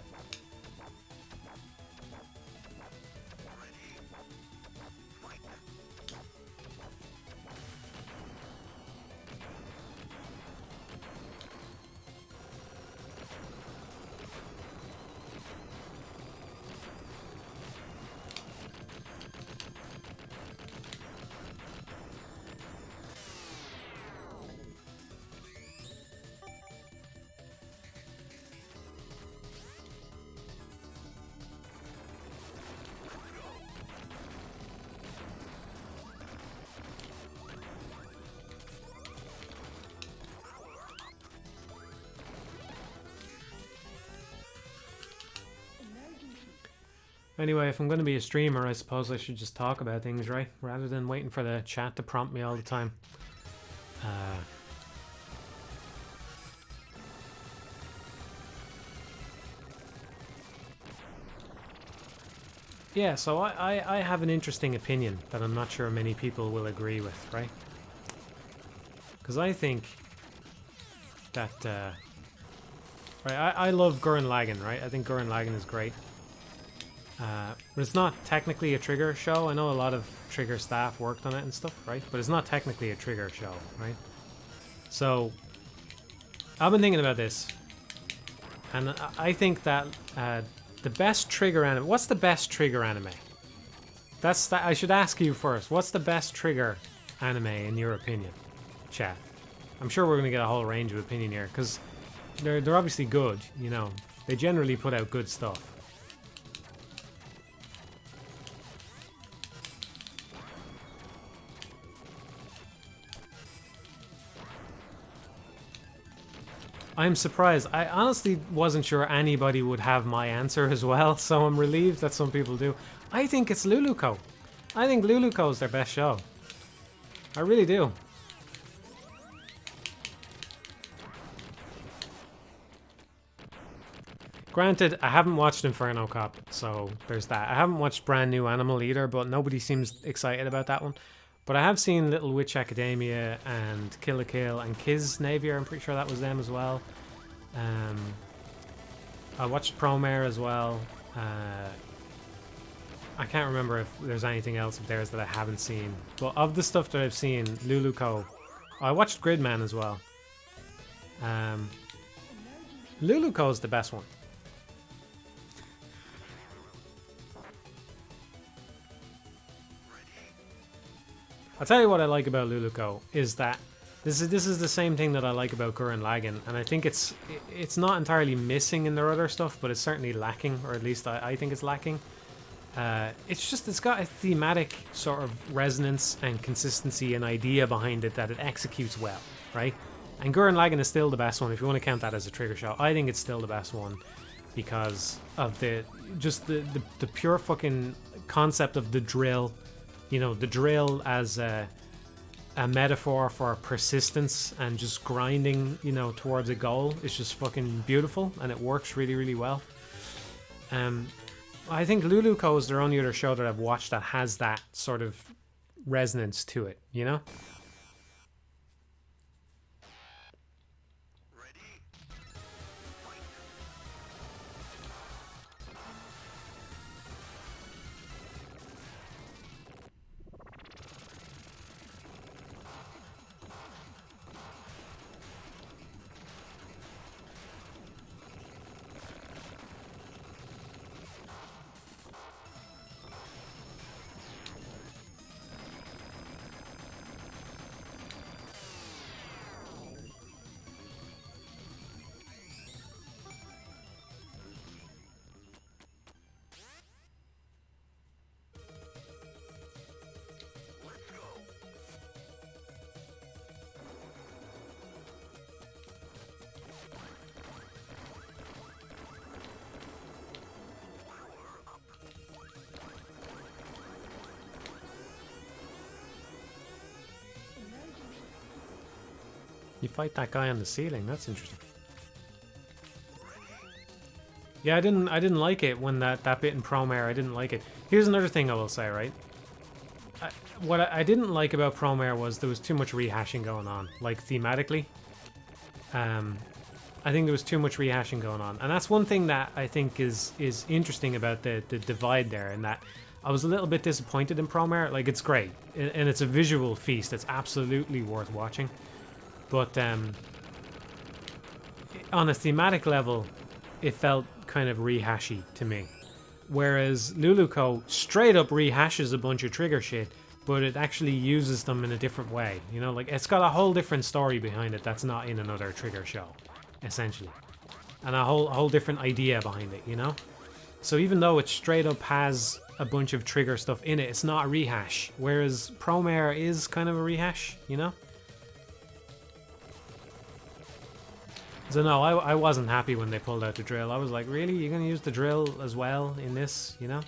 Anyway, if I'm going to be a streamer, I suppose I should just talk about things, right? Rather than waiting for the chat to prompt me all the time. Yeah, so I have an interesting opinion that I'm not sure many people will agree with, right? Because I think that... right, I love Gurren Lagann, right? I think Gurren Lagann is great. But it's not technically a Trigger show. I know a lot of Trigger staff worked on it and stuff, right? But it's not technically a Trigger show, right? So, I've been thinking about this. And I think that the best Trigger anime... What's the best Trigger anime? I should ask you first. What's the best Trigger anime in your opinion, chat? I'm sure we're gonna get a whole range of opinion here because they're obviously good. You know, they generally put out good stuff. I'm surprised. I honestly wasn't sure anybody would have my answer as well, so I'm relieved that some people do. I think it's Luluco. I think Luluco is their best show. I really do. Granted, I haven't watched Inferno Cop, so there's that. I haven't watched Brand New Animal either, but nobody seems excited about that one. But I have seen Little Witch Academia and Kill la Kill and Kiz Navier. I'm pretty sure that was them as well. I watched Promare as well. I can't remember if there's anything else of theirs that I haven't seen. But of the stuff that I've seen, Luluco. I watched Gridman as well. Luluco is the best one. I'll tell you what I like about Luluco is that this is the same thing that I like about Gurren Lagann, and I think it's not entirely missing in their other stuff, but it's certainly lacking, or at least I think it's lacking. It's got a thematic sort of resonance and consistency and idea behind it that it executes well, right? And Gurren Lagann is still the best one if you want to count that as a Trigger show. I think it's still the best one because of the pure fucking concept of the drill. You know, the drill as a metaphor for persistence and just grinding, you know, towards a goal is just fucking beautiful, and it works really, really well. I think Luluco is their only other show that I've watched that has that sort of resonance to it, you know? You fight that guy on the ceiling. That's interesting. Yeah, I didn't like it when that bit in Promare. I didn't like it. Here's another thing I will say, right? What I didn't like about Promare was there was too much rehashing going on, like thematically. I think there was too much rehashing going on, and that's one thing that I think is interesting about the divide there. In that I was a little bit disappointed in Promare. Like, it's great, and it's a visual feast. It's absolutely worth watching. But on a thematic level, it felt kind of rehashy to me. Whereas Luluco straight up rehashes a bunch of Trigger shit, but it actually uses them in a different way. You know, like, it's got a whole different story behind it that's not in another Trigger show, essentially. And a whole different idea behind it, you know? So even though it straight up has a bunch of Trigger stuff in it, it's not a rehash. Whereas Promare is kind of a rehash, you know? So no, I wasn't happy when they pulled out the drill. I was like, really? You're going to use the drill as well in this, you know?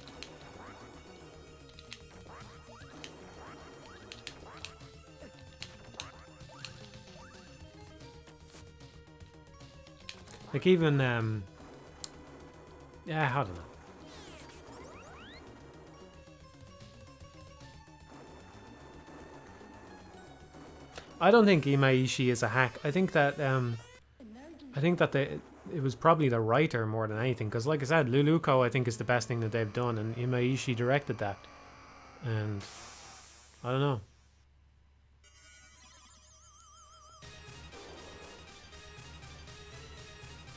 Like, even, yeah, I don't know. I don't think Imaishi is a hack. I think that, it was probably the writer more than anything, because like I said, Luluco I think is the best thing that they've done, and Imaishi directed that, and I don't know.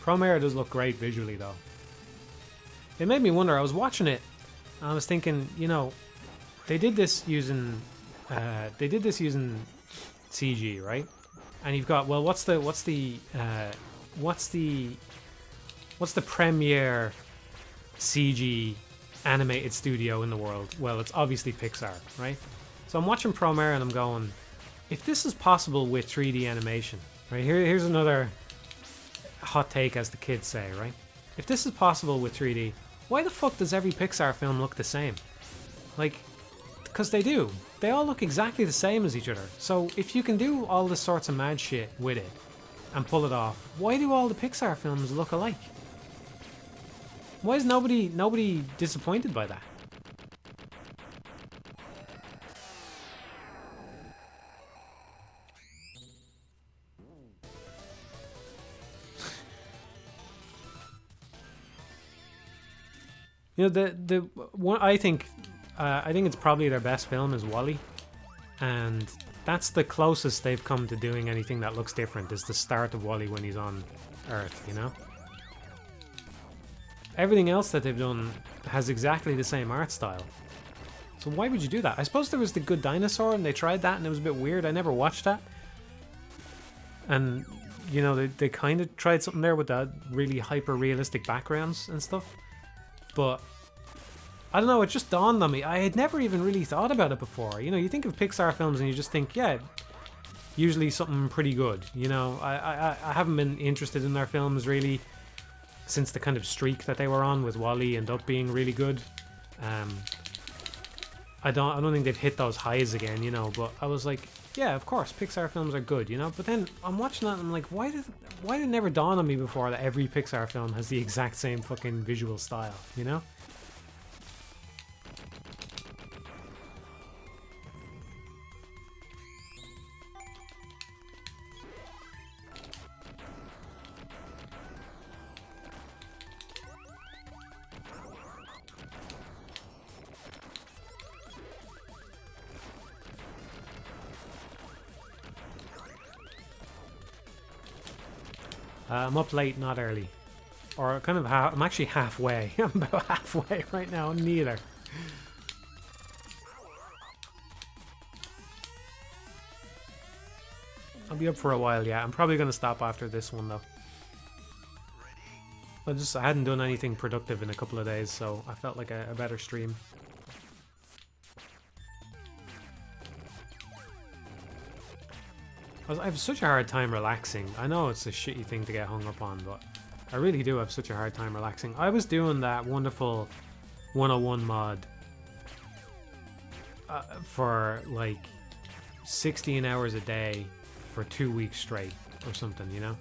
Promare does look great visually though. It made me wonder, I was watching it and I was thinking, you know, they did this using CG, right? And you've got, well, what's the premier CG animated studio in the world? Well, it's obviously Pixar, right? So I'm watching Promare and I'm going, if this is possible with 3D animation, right? Here's another hot take, as the kids say, right? If this is possible with 3D, why the fuck does every Pixar film look the same? Like, because they do. They all look exactly the same as each other. So if you can do all this sorts of mad shit with it and pull it off, why do all the Pixar films look alike? Why is nobody disappointed by that? You know, the one I think it's probably their best film is WALL-E, and that's the closest they've come to doing anything that looks different. Is the start of WALL-E when he's on Earth, you know? Everything else that they've done has exactly the same art style. So why would you do that? I suppose there was The Good Dinosaur, and they tried that, and it was a bit weird. I never watched that. And, you know, they kind of tried something there with that really hyper-realistic backgrounds and stuff. But I don't know, it just dawned on me. I had never even really thought about it before. You know, you think of Pixar films and you just think, yeah, usually something pretty good. You know, I haven't been interested in their films really since the kind of streak that they were on with WALL-E and Up being really good. I don't think they've hit those highs again, you know, but I was like, yeah, of course, Pixar films are good, you know? But then I'm watching that and I'm like, why did it never dawn on me before that every Pixar film has the exact same fucking visual style, you know? I'm up late, not early. Or kind of I'm actually halfway. I'm about halfway right now, neither. I'll be up for a while, yeah. I'm probably going to stop after this one, though. I hadn't done anything productive in a couple of days, so I felt like a better stream. I have such a hard time relaxing. I know it's a shitty thing to get hung up on, but I really do have such a hard time relaxing. I was doing that wonderful 101 mod for like 16 hours a day for 2 weeks straight or something, you know?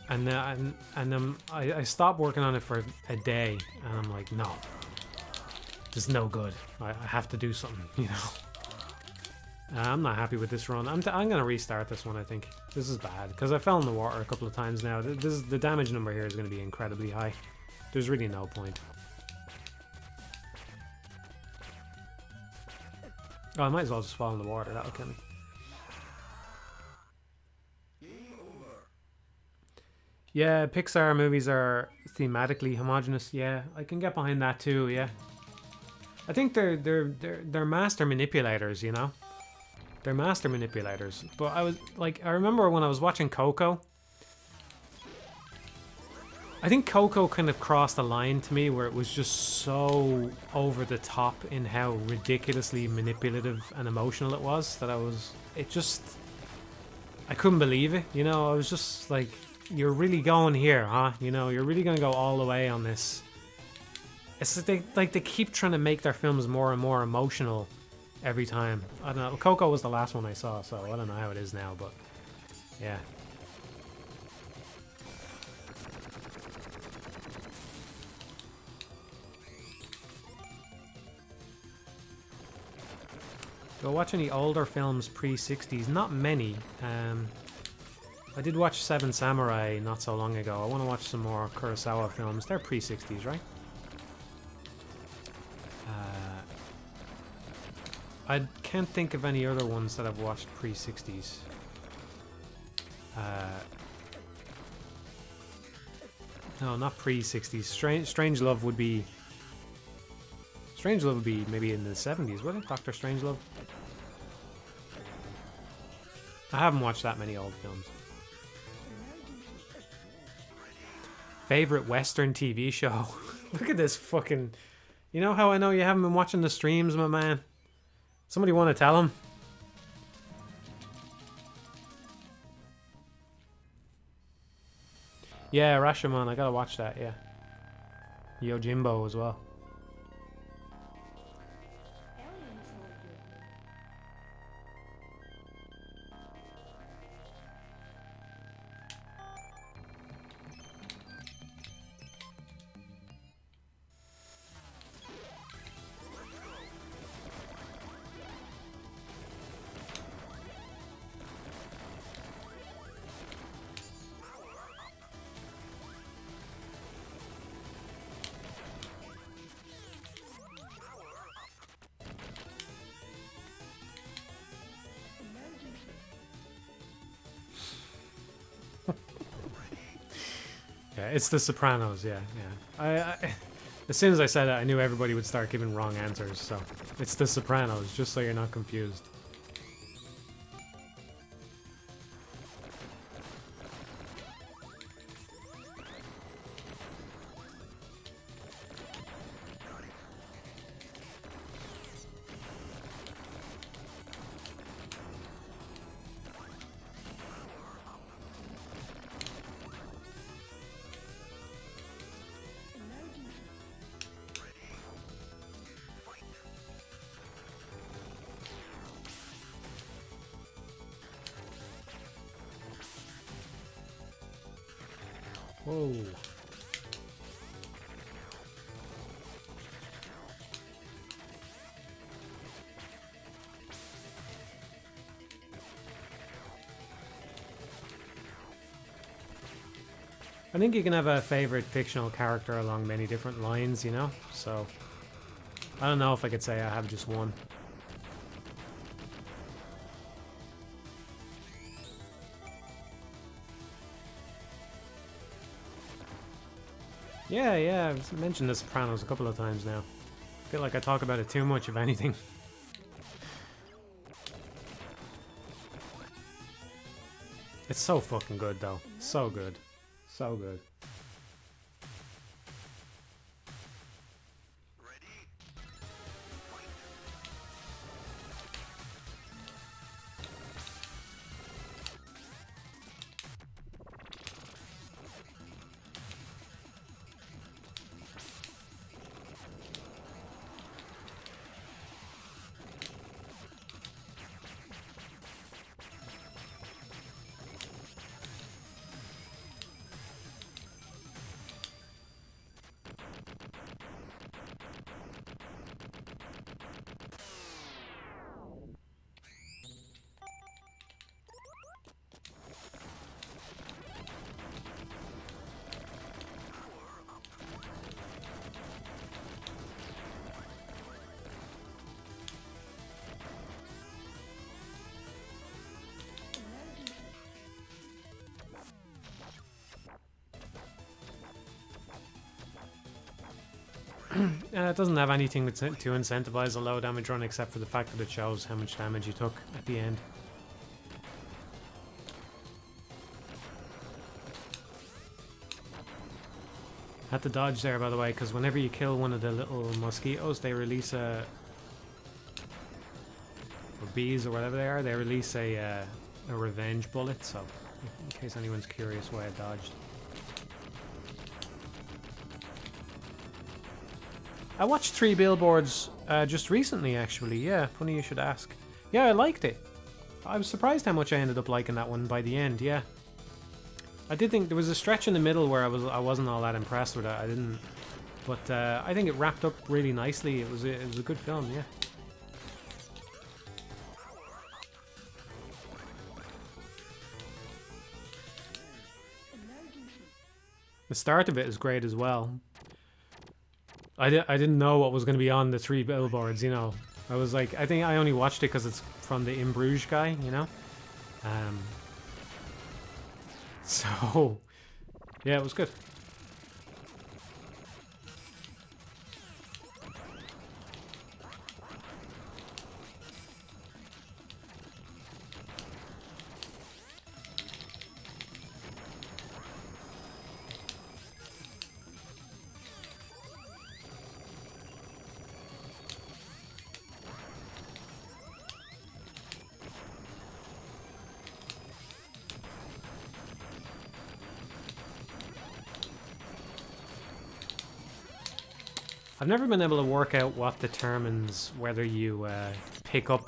And then I stopped working on it for a day, and I'm like, no, this is no good. I have to do something, you know? I'm not happy with this run. I'm gonna restart this one. I think this is bad because I fell in the water a couple of times now. The damage number here is going to be incredibly high. There's really no point. Oh, I might as well just fall in the water. That'll kill me. Yeah, Pixar movies are thematically homogenous. Yeah, I can get behind that too. Yeah, I think they're master manipulators. You know. They're master manipulators. But I remember when I was watching Coco. I think Coco kind of crossed a line to me where it was just so over the top in how ridiculously manipulative and emotional it was that I couldn't believe it. You know, I was just like, you're really going here, huh? You know, you're really going to go all the way on this. It's like they keep trying to make their films more and more emotional every time. I don't know. Coco was the last one I saw, so I don't know how it is now, but yeah. Do I watch any older films pre-60s? Not many. I did watch Seven Samurai not so long ago. I want to watch some more Kurosawa films. They're pre-60s, right? I can't think of any other ones that I've watched pre-60s. No, not pre-60s. Strange Love would be Strangelove would be maybe in the 70s, would it? Dr. Strangelove? I haven't watched that many old films. Favorite Western TV show? Look at this fucking... You know how I know you haven't been watching the streams, my man? Somebody want to tell him? Yeah, Rashomon, I gotta watch that, yeah. Yojimbo as well. Yeah, it's The Sopranos, yeah. I as soon as I said it, I knew everybody would start giving wrong answers, so... It's The Sopranos, just so you're not confused. Whoa. I think you can have a favorite fictional character along many different lines, you know? So, I don't know if I could say I have just one. Yeah, I've mentioned The Sopranos a couple of times now. I feel like I talk about it too much, if anything. It's so fucking good, though. So good. So good. It doesn't have anything to incentivize a low damage run except for the fact that it shows how much damage you took at the end. Had to dodge there, by the way, because whenever you kill one of the little mosquitoes, they release a... or bees or whatever they are, they release a revenge bullet, so in case anyone's curious why I dodged. I watched 3 Billboards just recently, actually. Yeah, funny you should ask. Yeah, I liked it. I was surprised how much I ended up liking that one by the end, yeah. I did think there was a stretch in the middle where I wasn't all that impressed with it. I didn't... But I think it wrapped up really nicely. It was a good film, yeah. The start of it is great as well. I didn't know what was going to be on the 3 Billboards, you know. I was like, I think I only watched it because it's from the In Bruges guy, you know. So, yeah, it was good. I've never been able to work out what determines whether you pick up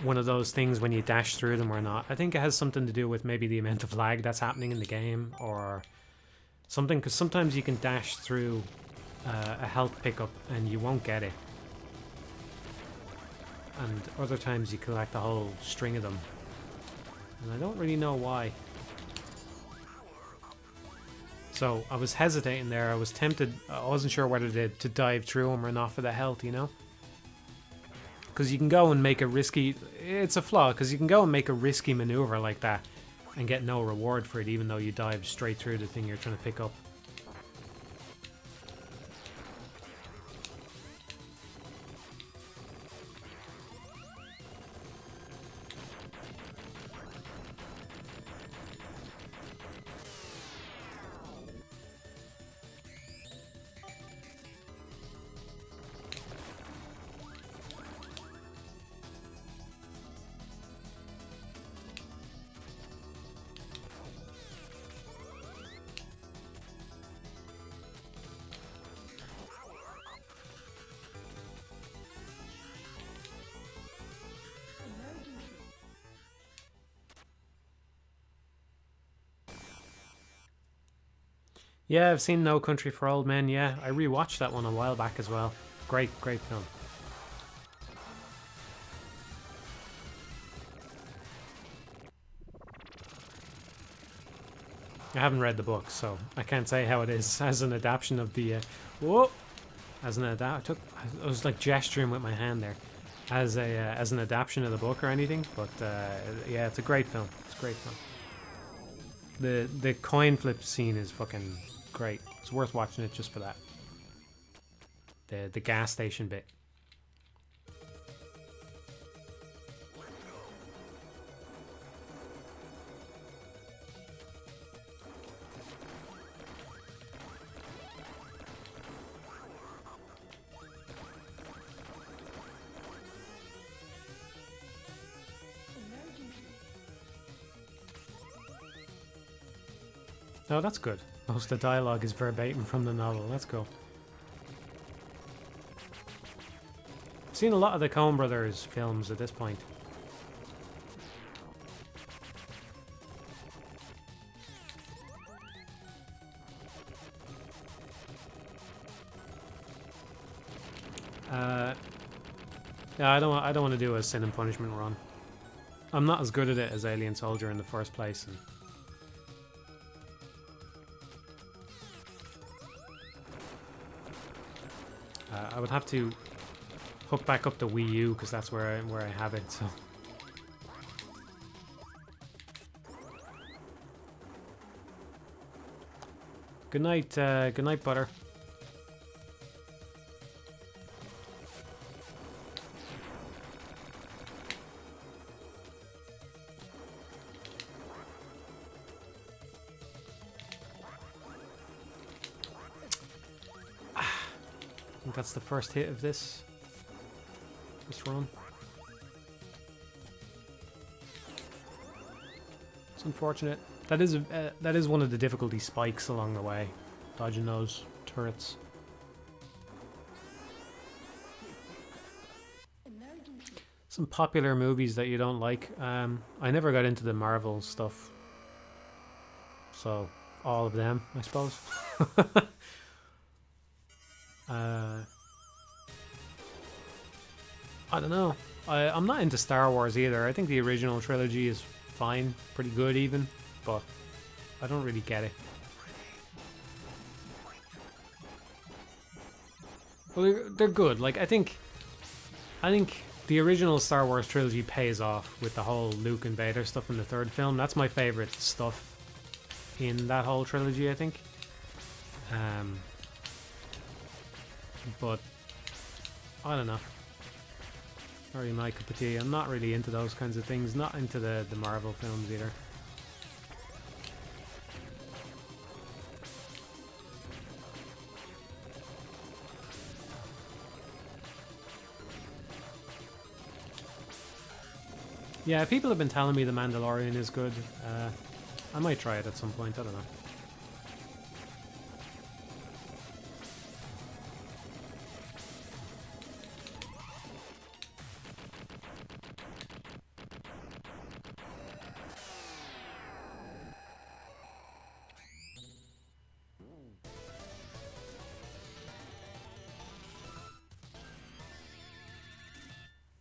one of those things when you dash through them or not. I think it has something to do with maybe the amount of lag that's happening in the game or something, because sometimes you can dash through a health pickup and you won't get it. And other times you collect a whole string of them. And I don't really know why. So I was hesitating there. I was tempted. I wasn't sure whether to dive through them or not for the health, you know? Because you can go and make a risky... It's a flaw, because you can go and make a risky maneuver like that and get no reward for it, even though you dive straight through the thing you're trying to pick up. Yeah, I've seen No Country for Old Men, yeah. I rewatched that one a while back as well. Great, great film. I haven't read the book, so I can't say how it is as an adaptation of the... whoa! As an I was like gesturing with my hand there. As an adaptation of the book or anything, but yeah, it's a great film. It's a great film. The coin flip scene is fucking great. It's worth watching it just for that. The gas station bit. Oh, that's good. Most of the dialogue is verbatim from the novel. That's cool. I've seen a lot of the Coen Brothers films at this point. Yeah, I don't want to do a Sin and Punishment run. I'm not as good at it as Alien Soldier in the first place. And I would have to hook back up the Wii U because that's where I have it. So. Good night, Butter. I think that's the first hit of this run. It's unfortunate. That is one of the difficulty spikes along the way, dodging those turrets. Some popular movies that you don't like. I never got into the Marvel stuff, so all of them, I suppose. I don't know. I'm not into Star Wars either. I think the original trilogy is fine, pretty good even, but I don't really get it. Well, they're good. Like I think the original Star Wars trilogy pays off with the whole Luke and Vader stuff in the third film. That's my favorite stuff in that whole trilogy, I think. But I don't know. Not really my cup of tea. I'm not really into those kinds of things. Not into the Marvel films either. Yeah, people have been telling me The Mandalorian is good. I might try it at some point. I don't know.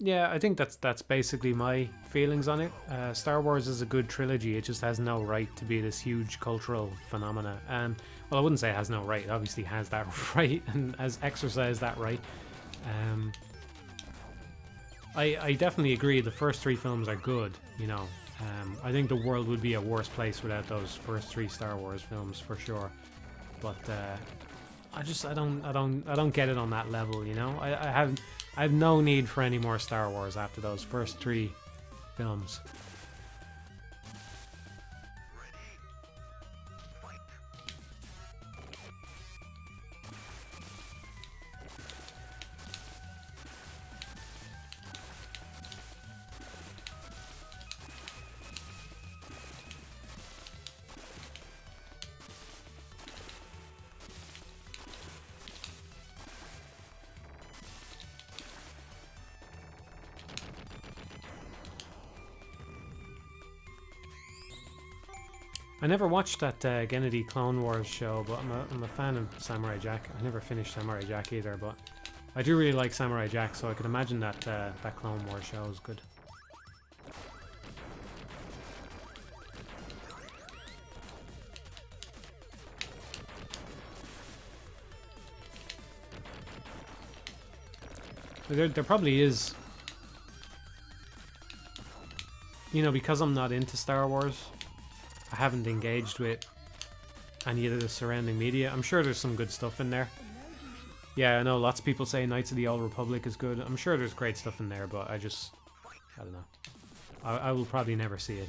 Yeah, I think that's basically my feelings on it. Star Wars is a good trilogy. It just has no right to be this huge cultural phenomena. Well, I wouldn't say it has no right. It obviously has that right and has exercised that right. Um, I definitely agree. The first three films are good. You know, I think the world would be a worse place without those first three Star Wars films for sure. But I don't get it on that level. You know, I have no need for any more Star Wars after those first three films. I never watched that Gennady Clone Wars show, but I'm a fan of Samurai Jack. I never finished Samurai Jack either, but I do really like Samurai Jack, so I could imagine that that Clone Wars show is good. There probably is, you know, because I'm not into Star Wars, I haven't engaged with any of the surrounding media. I'm sure there's some good stuff in there. Yeah, I know lots of people say Knights of the Old Republic is good. I'm sure there's great stuff in there, but I don't know. I will probably never see it.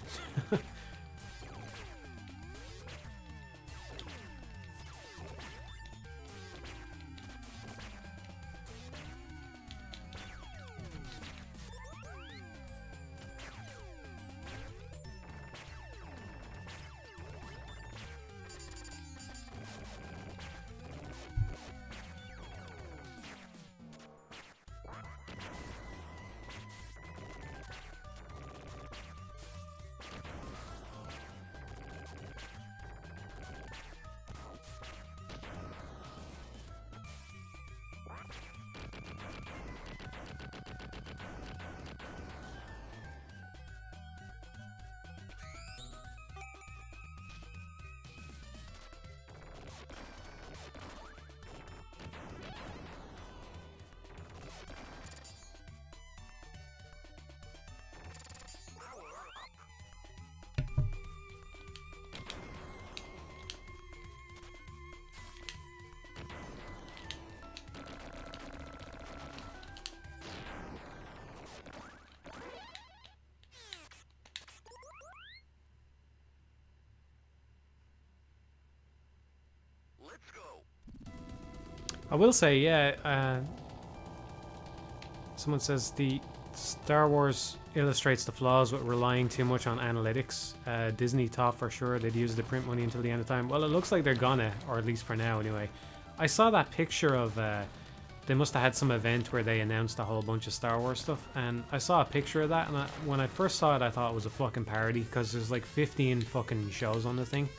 I will say, yeah, someone says the Star Wars illustrates the flaws with relying too much on analytics. Disney thought for sure they'd use the print money until the end of time. Well, it looks like they're gonna, or at least for now anyway. I saw that picture of, they must have had some event where they announced a whole bunch of Star Wars stuff, and I saw a picture of that, and when I first saw it I thought it was a fucking parody, because there's like 15 fucking shows on the thing.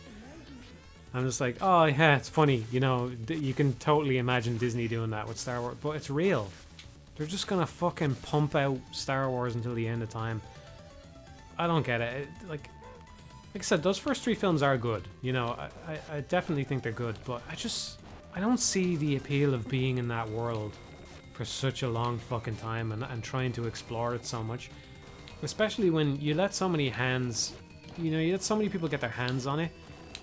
I'm just like, oh yeah, it's funny, you know, you can totally imagine Disney doing that with Star Wars, but it's real. They're just gonna fucking pump out Star Wars until the end of time. I don't get it. Like I said, those first three films are good, you know, I definitely think they're good, but I don't see the appeal of being in that world for such a long fucking time and trying to explore it so much. Especially when you let so many hands, you know, you let so many people get their hands on it,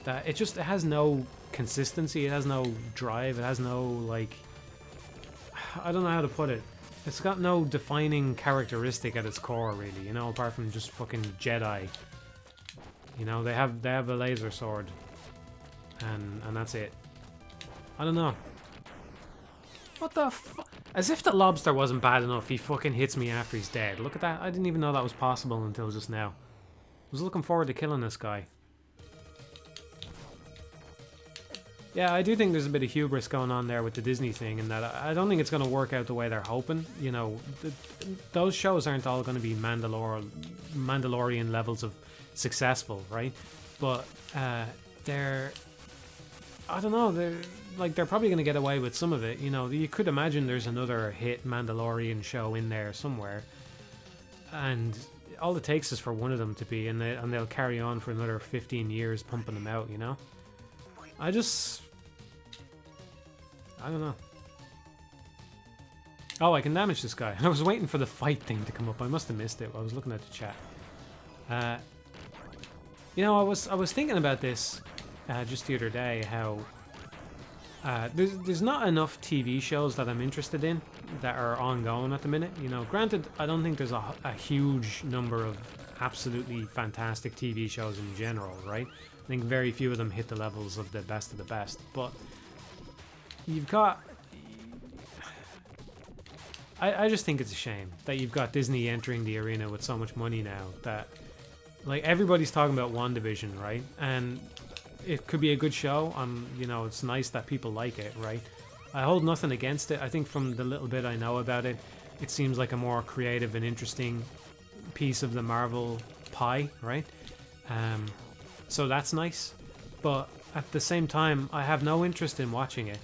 that it has no consistency, it has no drive, it has no, like, I don't know how to put it. It's got no defining characteristic at its core, really, you know, apart from just fucking Jedi. You know, they have a laser sword, and that's it. I don't know. What the fuck? As if the lobster wasn't bad enough, he fucking hits me after he's dead. Look at that. I didn't even know that was possible until just now. I was looking forward to killing this guy. Yeah, I do think there's a bit of hubris going on there with the Disney thing, and that I don't think it's going to work out the way they're hoping. You know, those shows aren't all going to be Mandalorian levels of successful, right? But they're, I don't know, they're probably going to get away with some of it. You know, you could imagine there's another hit Mandalorian show in there somewhere, and all it takes is for one of them to be, and they'll carry on for another 15 years pumping them out, you know? I don't know. Oh, I can damage this guy. I was waiting for the fight thing to come up. I must have missed it. I was looking at the chat. You know, I was thinking about this just the other day, how there's not enough TV shows that I'm interested in that are ongoing at the minute. You know, granted, I don't think there's a huge number of absolutely fantastic TV shows in general, right? I think very few of them hit the levels of the best, but you've got... I just think it's a shame that you've got Disney entering the arena with so much money now that, like, everybody's talking about WandaVision, right? And it could be a good show. You know, it's nice that people like it, right? I hold nothing against it. I think from the little bit I know about it, it seems like a more creative and interesting piece of the Marvel pie, right? So that's nice. But at the same time, I have no interest in watching it.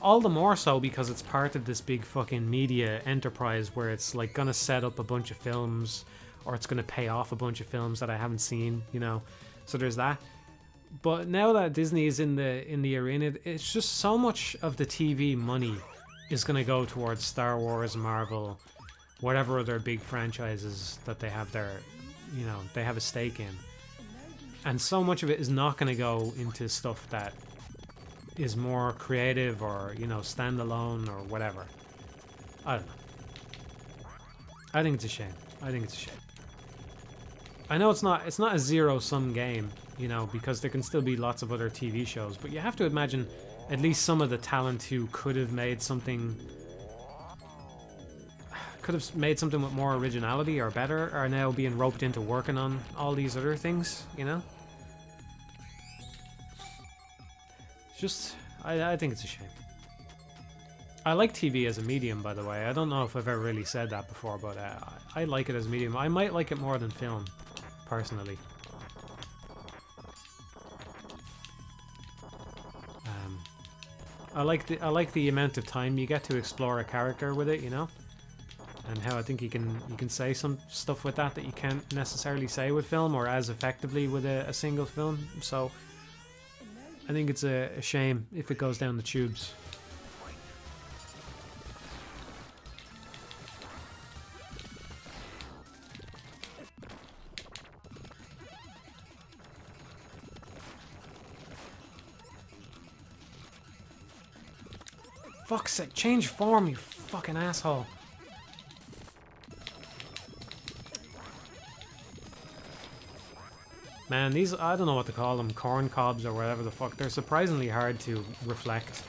All the more so because it's part of this big fucking media enterprise where it's like gonna set up a bunch of films, or it's gonna pay off a bunch of films that I haven't seen, you know. So there's that. But now that Disney is in the arena, it's just so much of the TV money is gonna go towards Star Wars, Marvel, whatever other big franchises that they have there, you know, they have a stake in. And so much of it is not gonna go into stuff that is more creative or, you know, standalone or whatever. I don't know. I think it's a shame. I know it's not a zero-sum game, you know, because there can still be lots of other TV shows, but you have to imagine at least some of the talent who could have made something with more originality or better are now being roped into working on all these other things, you know? Just, I think it's a shame. I like TV as a medium, by the way. I don't know if I've ever really said that before, but I like it as a medium. I might like it more than film, personally. I like the amount of time you get to explore a character with it, you know, and how I think you can say some stuff with that you can't necessarily say with film or as effectively with a single film. So I think it's a shame if it goes down the tubes. Fuck's sake, change form, you fucking asshole. Man, these, I don't know what to call them, corn cobs or whatever the fuck, they're surprisingly hard to reflect.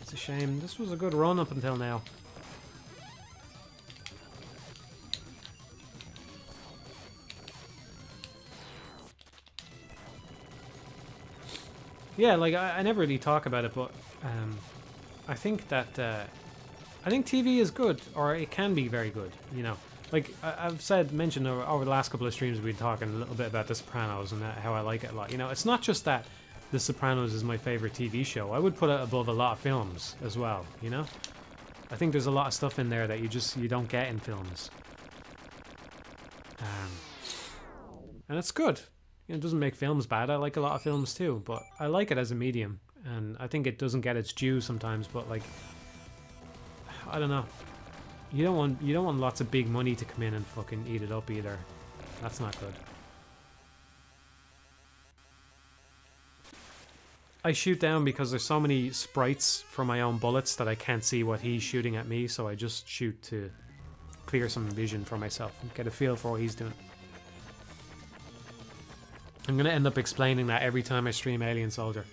It's a shame. This was a good run up until now. Yeah, like, I never really talk about it, but I think that, I think TV is good, or it can be very good, you know. Like, I've mentioned over the last couple of streams, we've been talking a little bit about The Sopranos and how I like it a lot. You know, it's not just that The Sopranos is my favorite TV show. I would put it above a lot of films as well, you know? I think there's a lot of stuff in there that you don't get in films. And it's good. It doesn't make films bad. I like a lot of films too, but I like it as a medium, and I think it doesn't get its due sometimes. But like, I don't know. You don't want lots of big money to come in and fucking eat it up either. That's not good. I shoot down because there's so many sprites for my own bullets that I can't see what he's shooting at me, so I just shoot to clear some vision for myself and get a feel for what he's doing. I'm going to end up explaining that every time I stream Alien Soldier.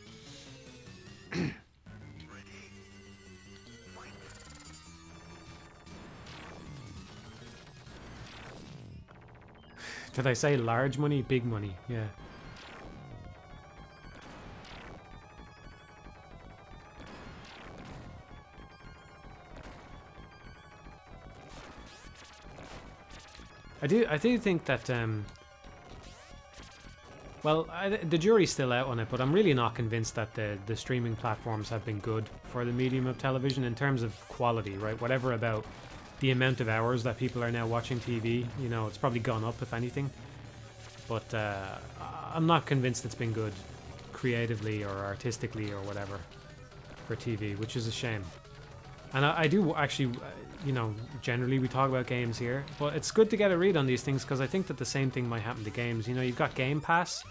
Did I say large money? Big money, yeah. I do think that Well, the jury's still out on it, but I'm really not convinced that the streaming platforms have been good for the medium of television in terms of quality, right? Whatever about the amount of hours that people are now watching TV, you know, it's probably gone up, if anything. But I'm not convinced it's been good creatively or artistically or whatever for TV, which is a shame. And I do actually, you know, generally we talk about games here, but it's good to get a read on these things because I think that the same thing might happen to games. You know, you've got Game Pass,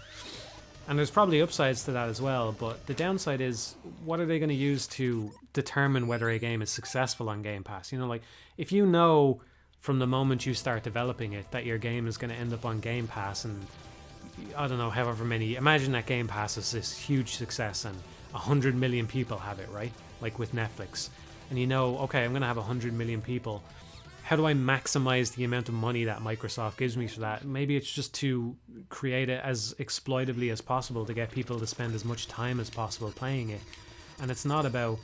and there's probably upsides to that as well, but the downside is, what are they going to use to determine whether a game is successful on Game Pass? You know, like, if you know from the moment you start developing it that your game is going to end up on Game Pass, and I don't know, however many, imagine that Game Pass is this huge success and 100 million people have it, right? Like with Netflix. And you know, okay, I'm going to have 100 million people. How do I maximize the amount of money that Microsoft gives me for that? Maybe it's just to create it as exploitably as possible to get people to spend as much time as possible playing it. And it's not about,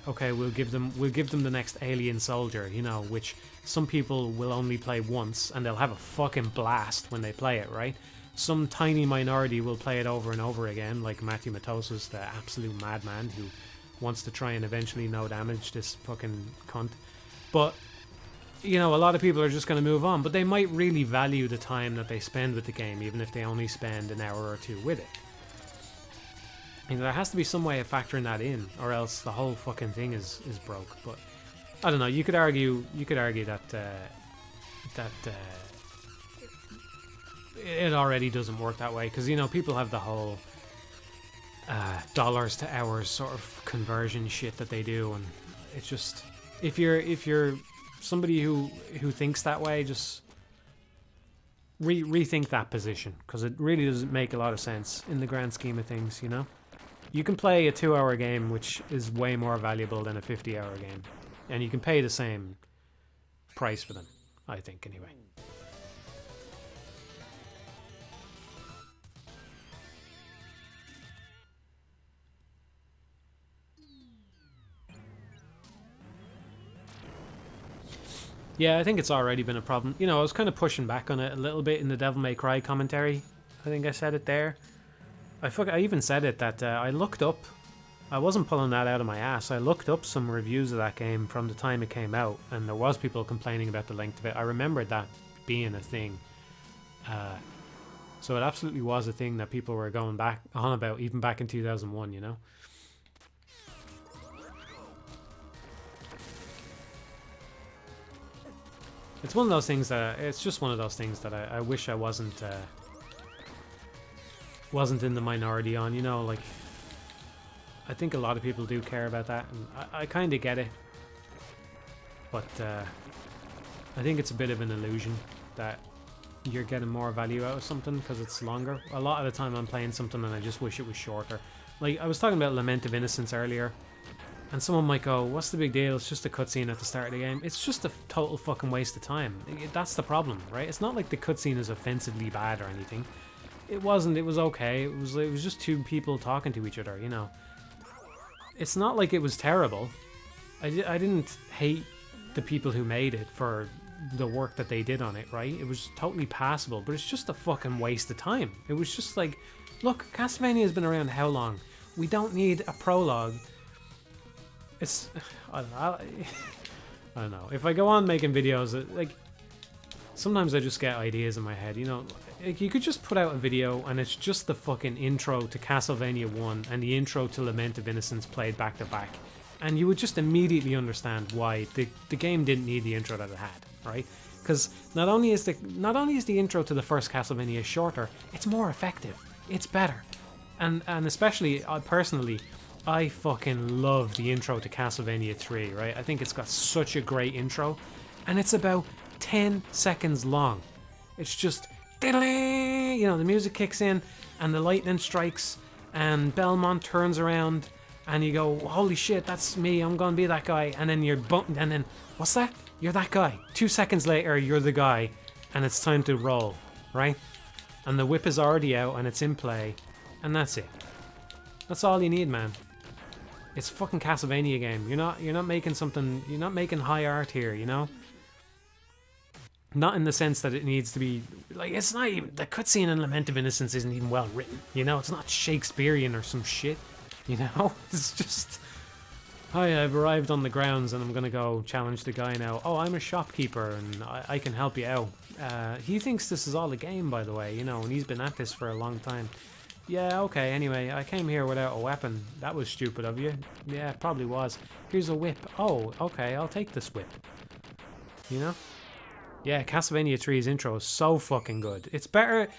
okay, we'll give them the next Alien Soldier, you know, which some people will only play once and they'll have a fucking blast when they play it, right? Some tiny minority will play it over and over again, like Matthew Matosis, the absolute madman who wants to try and eventually no damage this fucking cunt. But, you know, a lot of people are just going to move on, but they might really value the time that they spend with the game, even if they only spend an hour or two with it. You know, there has to be some way of factoring that in, or else the whole fucking thing is broke. But I don't know. You could argue that it already doesn't work that way, because, you know, people have the whole dollars to hours sort of conversion shit that they do, and it's just, if you're somebody who thinks that way, just rethink that position, because it really doesn't make a lot of sense in the grand scheme of things. You know, you can play a 2-hour game which is way more valuable than a 50-hour game, and you can pay the same price for them, I think, anyway. Yeah, I think it's already been a problem. You know, I was kind of pushing back on it a little bit in the Devil May Cry commentary. I think I said it there. I even said it that I looked up. I wasn't pulling that out of my ass. I looked up some reviews of that game from the time it came out, and there was people complaining about the length of it. I remembered that being a thing. So it absolutely was a thing that people were going back on about, even back in 2001, you know? It's one of those things that it's just one of those things that I wish I wasn't in the minority on. You know, like, I think a lot of people do care about that, and I kind of get it, but I think it's a bit of an illusion that you're getting more value out of something because it's longer. A lot of the time I'm playing something and I just wish it was shorter. Like, I was talking about Lament of Innocence earlier, and someone might go, what's the big deal? It's just a cutscene at the start of the game. It's just a total fucking waste of time. That's the problem, right? It's not like the cutscene is offensively bad or anything. It wasn't. It was okay. It was just two people talking to each other, you know. It's not like it was terrible. I didn't hate the people who made it for the work that they did on it, right? It was totally passable, but it's just a fucking waste of time. It was just like, look, Castlevania has been around how long? We don't need a prologue. It's, I don't know. If I go on making videos, like, sometimes I just get ideas in my head, you know. Like, you could just put out a video and it's just the fucking intro to Castlevania 1 and the intro to Lament of Innocence played back to back, and you would just immediately understand why the game didn't need the intro that it had, right? Because not only is the intro to the first Castlevania shorter, it's more effective, it's better, and especially personally, I fucking love the intro to Castlevania 3, right? I think it's got such a great intro, and it's about 10 seconds long. It's just, you know, the music kicks in and the lightning strikes and Belmont turns around and you go, holy shit, that's me, I'm gonna be that guy, and then you're bumping, and then, what's that? You're that guy. 2 seconds later, you're the guy, and it's time to roll, right? And the whip is already out and it's in play, and that's it. That's all you need, man. It's a fucking Castlevania game. You're not making something, you're not making high art here, you know? Not in the sense that it needs to be like, it's not even, the cutscene in Lament of Innocence isn't even well written, you know? It's not Shakespearean or some shit, you know? It's just, hi, I've arrived on the grounds and I'm gonna go challenge the guy now. Oh, I'm a shopkeeper and I can help you out. He thinks this is all a game, by the way, you know, and he's been at this for a long time. Yeah, okay, anyway, I came here without a weapon. That was stupid of you. Yeah, probably was. Here's a whip. Oh, okay, I'll take this whip. You know? Yeah, Castlevania 3's intro is so fucking good. It's better...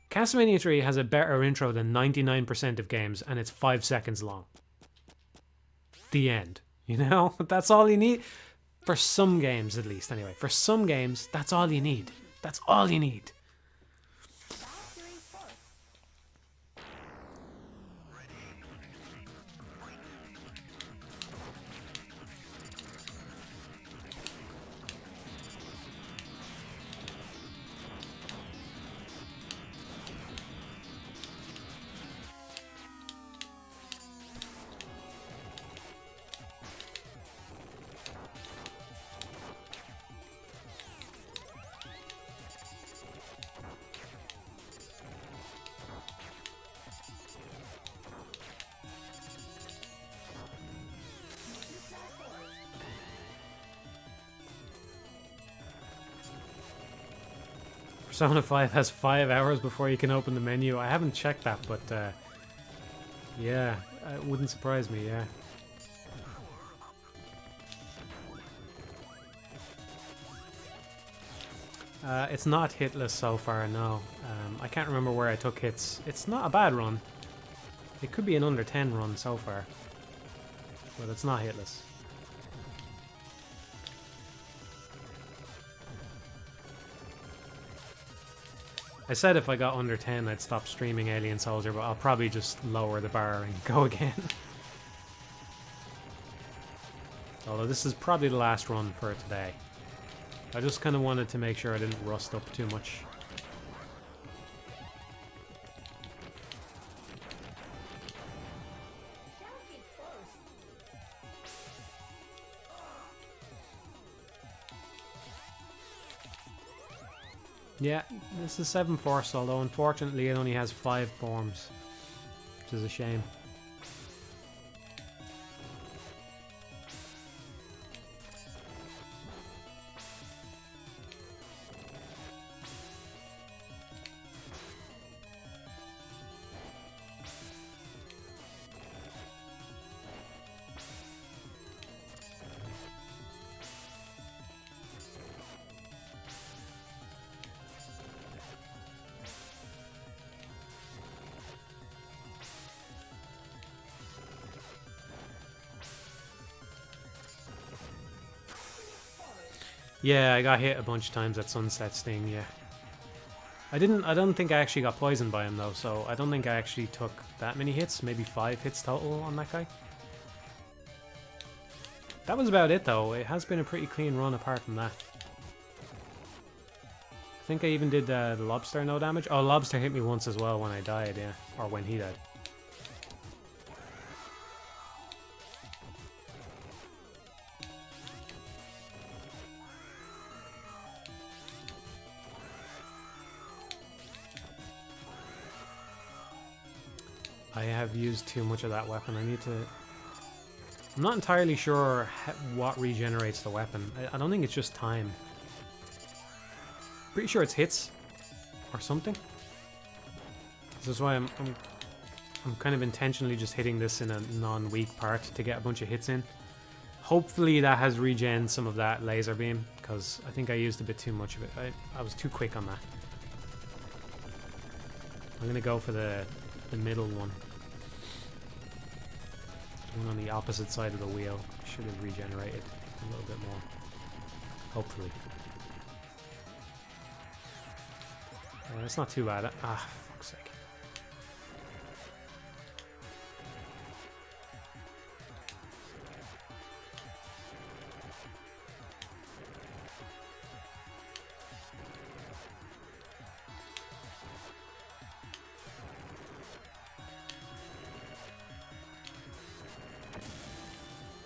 Castlevania 3 has a better intro than 99% of games, and it's 5 seconds long. The end. You know? That's all you need. For some games, at least, anyway. For some games, that's all you need. That's all you need. Persona 5 has 5 hours before you can open the menu. I haven't checked that, but yeah, it wouldn't surprise me, yeah. It's not hitless so far, no. I can't remember where I took hits. It's not a bad run. It could be an under 10 run so far, but it's not hitless. I said if I got under 10 I'd stop streaming Alien Soldier, but I'll probably just lower the bar and go again. Although this is probably the last run for today. I just kind of wanted to make sure I didn't rust up too much. Yeah, this is 7 Force, although unfortunately it only has 5 forms, which is a shame. Yeah, I got hit a bunch of times at Sunset Sting, yeah. I don't think I actually got poisoned by him though, so I don't think I actually took that many hits, maybe 5 hits total on that guy. That was about it though, it has been a pretty clean run apart from that. I think I even did the Lobster no damage. Oh, Lobster hit me once as well when I died, yeah, or when he died. I have used too much of that weapon. I need to... I'm not entirely sure what regenerates the weapon. I don't think it's just time. Pretty sure it's hits or something. This is why I'm kind of intentionally just hitting this in a non-weak part to get a bunch of hits in. Hopefully that has regen some of that laser beam, because I think I used a bit too much of it. I was too quick on that. I'm going to go for the middle one. One on the opposite side of the wheel. Should have regenerated a little bit more. Hopefully. That's not too bad. Ah, fuck's sake.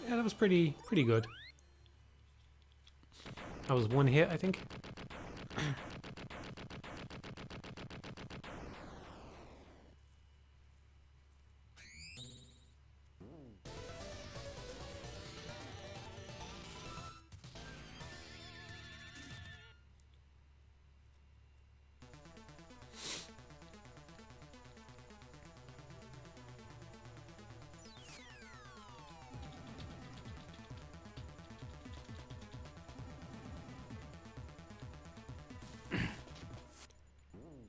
Yeah, that was pretty good. That was one hit, I think.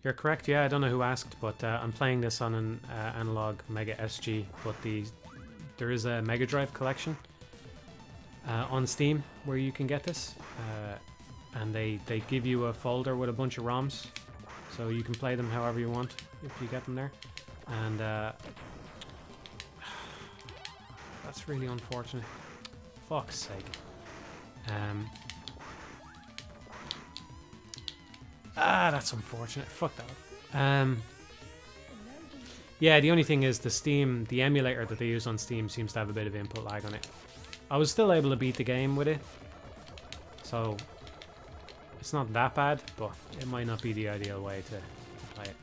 You're correct, yeah, I don't know who asked, but I'm playing this on an Analog Mega SG, but there is a Mega Drive collection on Steam where you can get this, and they give you a folder with a bunch of ROMs, so you can play them however you want if you get them there, and that's really unfortunate. Fuck's sake. That's unfortunate. Fuck that. Yeah, the only thing is the emulator that they use on Steam seems to have a bit of input lag on it. I was still able to beat the game with it, so it's not that bad, but it might not be the ideal way to play it.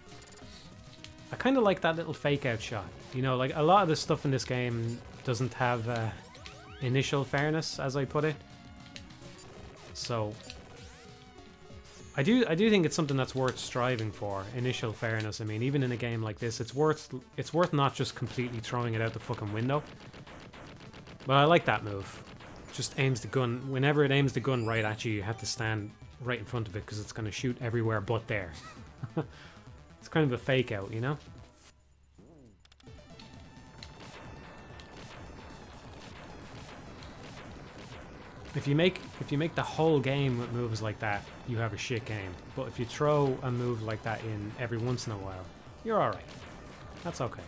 I kind of like that little fake out shot. You know, like a lot of the stuff in this game doesn't have initial fairness, as I put it. So I do think it's something that's worth striving for, initial fairness. I mean, even in a game like this, it's worth not just completely throwing it out the fucking window. But I like that move. Just aims the gun. Whenever it aims the gun right at you, you have to stand right in front of it because it's going to shoot everywhere but there. It's kind of a fake out, you know? If you make the whole game with moves like that, you have a shit game. But if you throw a move like that in every once in a while, you're alright. That's okay.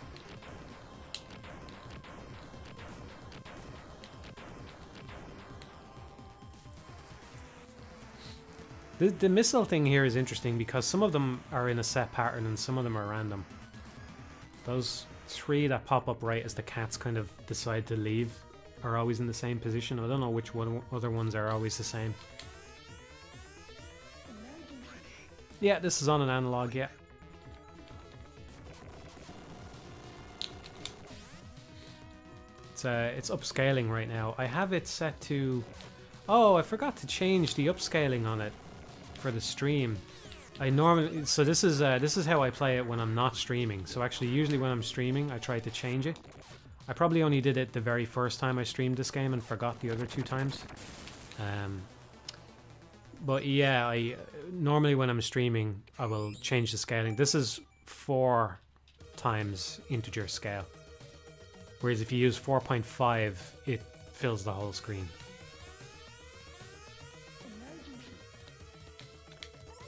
The missile thing here is interesting because some of them are in a set pattern and some of them are random. Those 3 that pop up right as the cats kind of decide to leave are always in the same position. I don't know which other ones are always the same. Yeah, this is on an analog, yeah. It's upscaling right now. I have it set to... Oh, I forgot to change the upscaling on it for the stream. I normally... So this is how I play it when I'm not streaming. So actually, usually when I'm streaming, I try to change it. I probably only did it the very first time I streamed this game and forgot the other 2 times. But yeah, I normally when I'm streaming, I will change the scaling. This is 4 times integer scale. Whereas if you use 4.5, it fills the whole screen.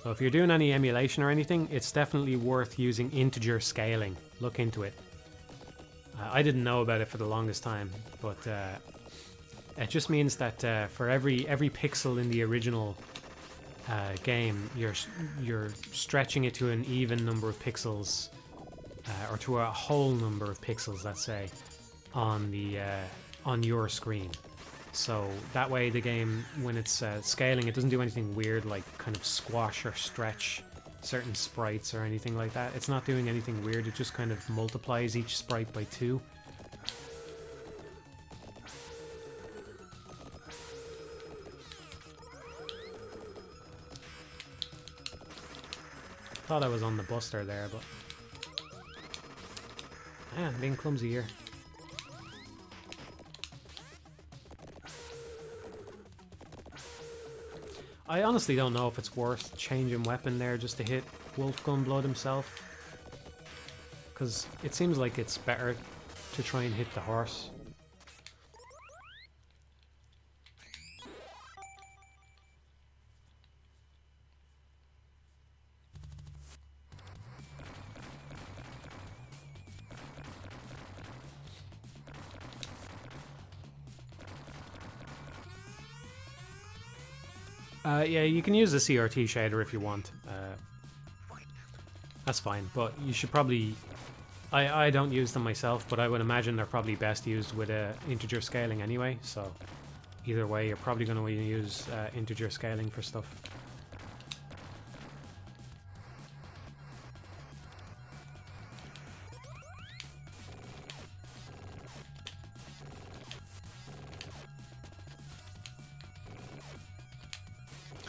So if you're doing any emulation or anything, it's definitely worth using integer scaling. Look into it. I didn't know about it for the longest time, but it just means that for every pixel in the original game, you're stretching it to an even number of pixels, or to a whole number of pixels, let's say, on your screen. So that way the game, when it's scaling, it doesn't do anything weird like kind of squash or stretch certain sprites or anything like that. It's not doing anything weird, it just kind of multiplies each sprite by 2. Thought I was on the Buster there, but... Man, I'm being clumsy here. I honestly don't know if it's worth changing weapon there just to hit Wolf Gunblood himself. Because it seems like it's better to try and hit the horse. Yeah, you can use the CRT shader if you want. That's fine, but you should probably... I don't use them myself, but I would imagine they're probably best used with integer scaling anyway, so either way, you're probably going to use integer scaling for stuff.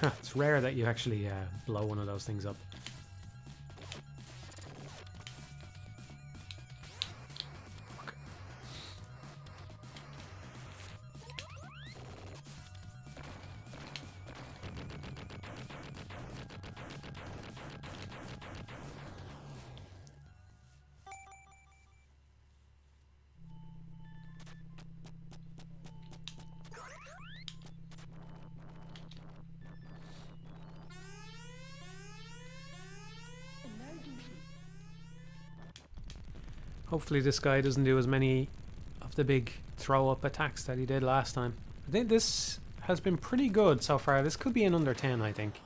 Huh, it's rare that you actually blow one of those things up. Hopefully this guy doesn't do as many of the big throw-up attacks that he did last time. I think this has been pretty good so far. This could be an under 10, I think.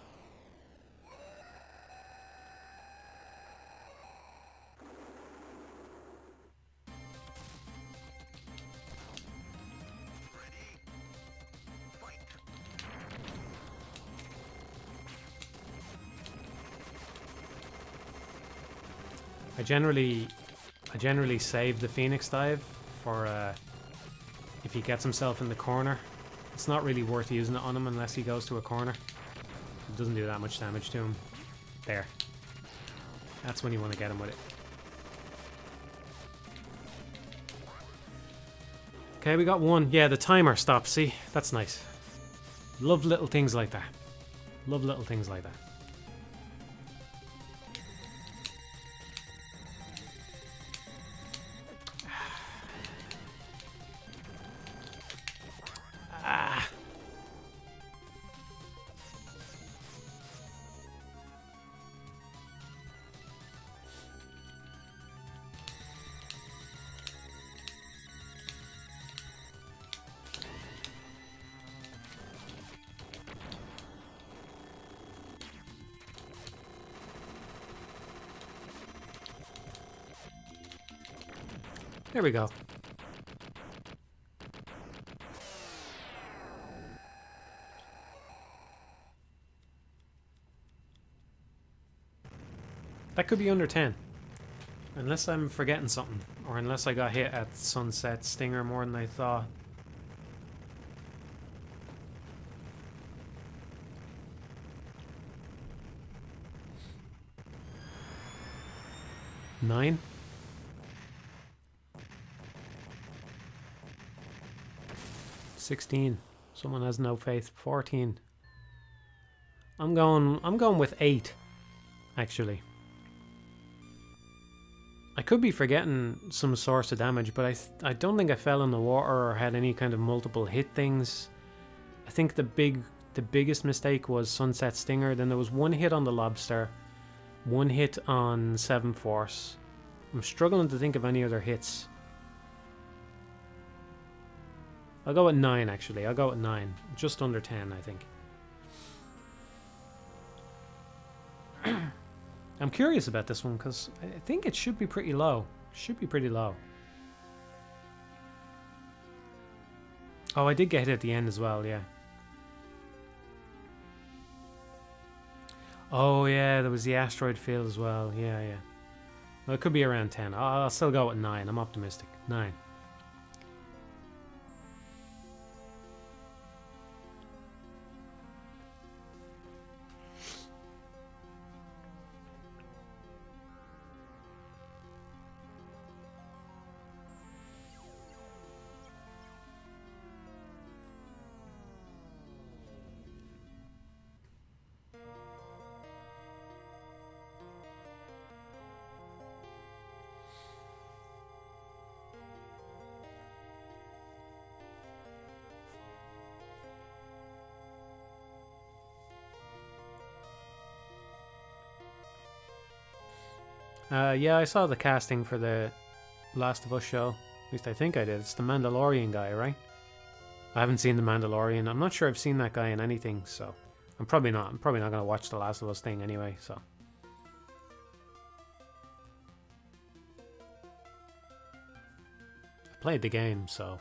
I generally save the Phoenix Dive for if he gets himself in the corner. It's not really worth using it on him unless he goes to a corner. It doesn't do that much damage to him. There. That's when you want to get him with it. Okay, we got one. Yeah, the timer stopped. See? That's nice. Love little things like that. Love little things like that. There we go. That could be under 10. Unless I'm forgetting something. Or unless I got hit at Sunset Stinger more than I thought. Nine? 16. Someone has no faith. 14. I'm going with 8, actually. I could be forgetting some source of damage, but I don't think I fell in the water or had any kind of multiple hit things. I think the biggest mistake was Sunset Stinger. Then there was one hit on the Lobster, one hit on 7 Force. I'm struggling to think of any other hits. I'll go at 9, actually. I'll go at 9. Just under 10, I think. I'm curious about this one, because I think it should be pretty low. Should be pretty low. Oh, I did get hit at the end as well, yeah. Oh, yeah, there was the asteroid field as well. Yeah, yeah. Well, it could be around 10. I'll still go at 9. I'm optimistic. 9. Yeah, I saw the casting for the Last of Us show. At least I think I did. It's the Mandalorian guy, right? I haven't seen the Mandalorian. I'm not sure I've seen that guy in anything, so I'm probably not going to watch the Last of Us thing anyway, so. I played the game, so.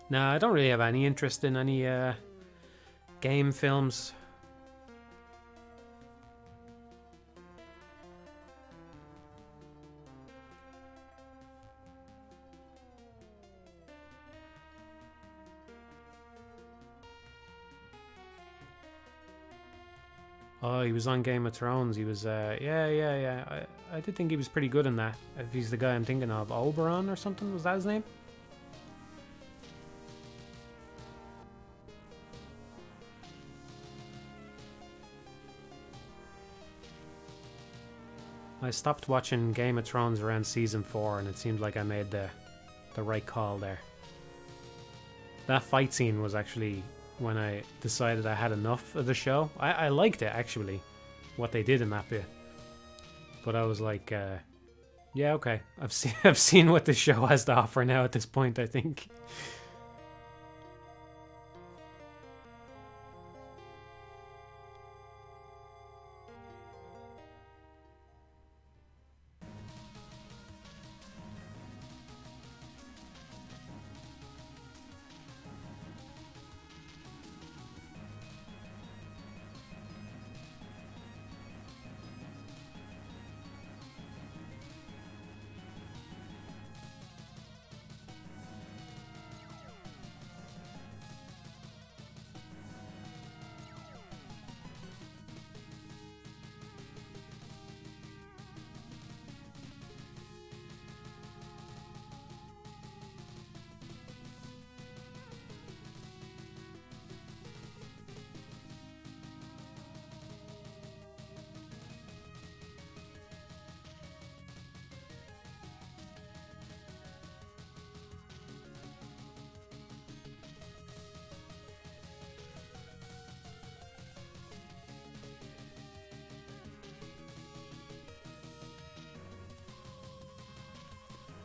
No, I don't really have any interest in any game films. Oh, he was on Game of Thrones. He was, yeah. I did think he was pretty good in that. If he's the guy I'm thinking of, Oberon or something, was that his name? I stopped watching Game of Thrones around season 4, and it seemed like I made the right call there. That fight scene was actually when I decided I had enough of the show. I liked it, actually, what they did in that bit. But I was like, yeah, okay. I've seen what this show has to offer now at this point, I think.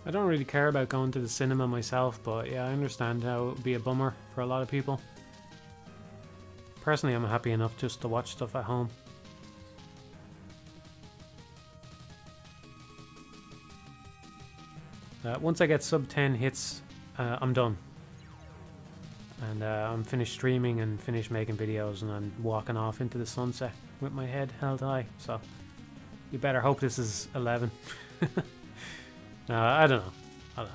I don't really care about going to the cinema myself, but yeah, I understand how it would be a bummer for a lot of people. Personally, I'm happy enough just to watch stuff at home. Once I get sub 10 hits, I'm done. And I'm finished streaming and finished making videos, and I'm walking off into the sunset with my head held high. So you better hope this is 11. I don't know.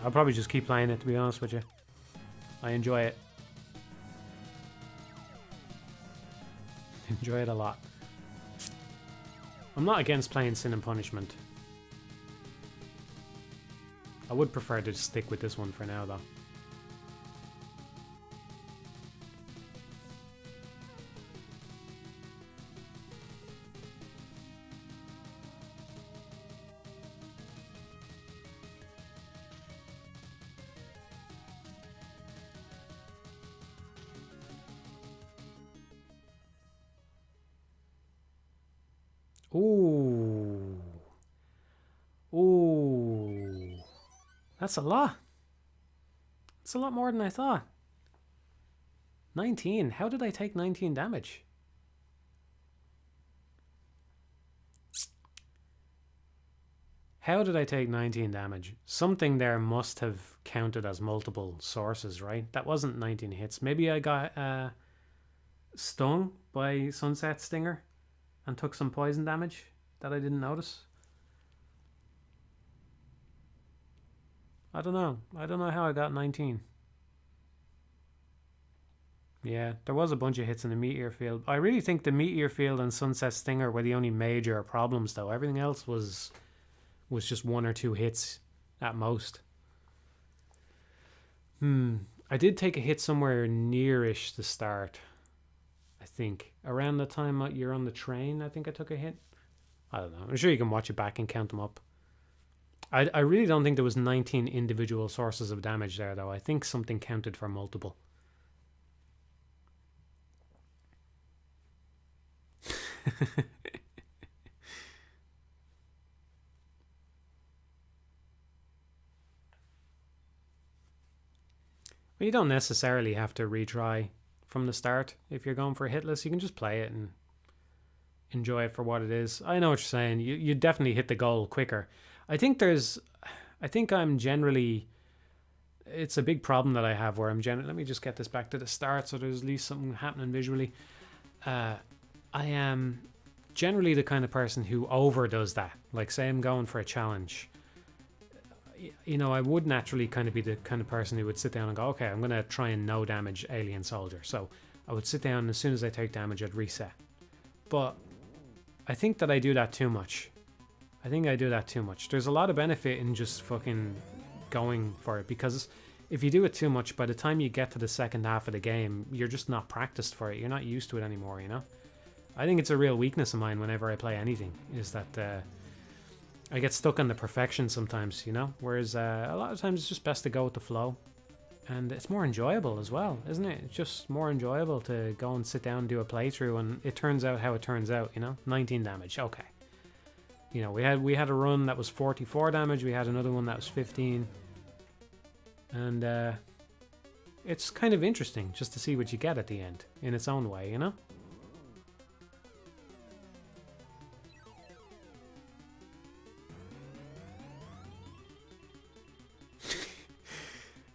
I'll probably just keep playing it, to be honest with you. I enjoy it. Enjoy it a lot. I'm not against playing Sin and Punishment. I would prefer to stick with this one for now, though. Ooh. Ooh. That's a lot. That's a lot more than I thought. 19. How did I take 19 damage? How did I take 19 damage? Something there must have counted as multiple sources, right? That wasn't 19 hits. Maybe I got stung by Sunset Stinger and took some poison damage that I didn't notice. I don't know. I don't know how I got 19. Yeah, there was a bunch of hits in the Meteor Field. I really think the Meteor Field and Sunset Stinger were the only major problems, though. Everything else was just 1 or 2 hits at most. I did take a hit somewhere nearish the start. I think around the time you're on the train, I think I took a hit. I don't know. I'm sure you can watch it back and count them up. I really don't think there was 19 individual sources of damage there, though. I think something counted for multiple. Well, you don't necessarily have to retry from the start if you're going for hitless. You can just play it and enjoy it for what it is. I know what you're saying. You definitely hit the goal quicker. I think I'm generally it's a big problem that I have where I'm let me just get this back to the start so there's at least something happening visually. I am generally the kind of person who overdoes that. Like, say I'm going for a challenge, you know, I would naturally kind of be the kind of person who would sit down and go, okay, I'm going to try and no damage alien soldier. So I would sit down, and as soon as I take damage, I'd reset. But I think that I do that too much. There's a lot of benefit in just fucking going for it, because if you do it too much, by the time you get to the second half of the game, you're just not practiced for it. You're not used to it anymore, you know? I think it's a real weakness of mine whenever I play anything, is that I get stuck on the perfection sometimes, you know? Whereas a lot of times it's just best to go with the flow. And it's more enjoyable as well, isn't it? It's just more enjoyable to go and sit down and do a playthrough, and it turns out how it turns out, you know? 19 damage, okay. You know, we had a run that was 44 damage, we had another one that was 15. And it's kind of interesting just to see what you get at the end, in its own way, you know?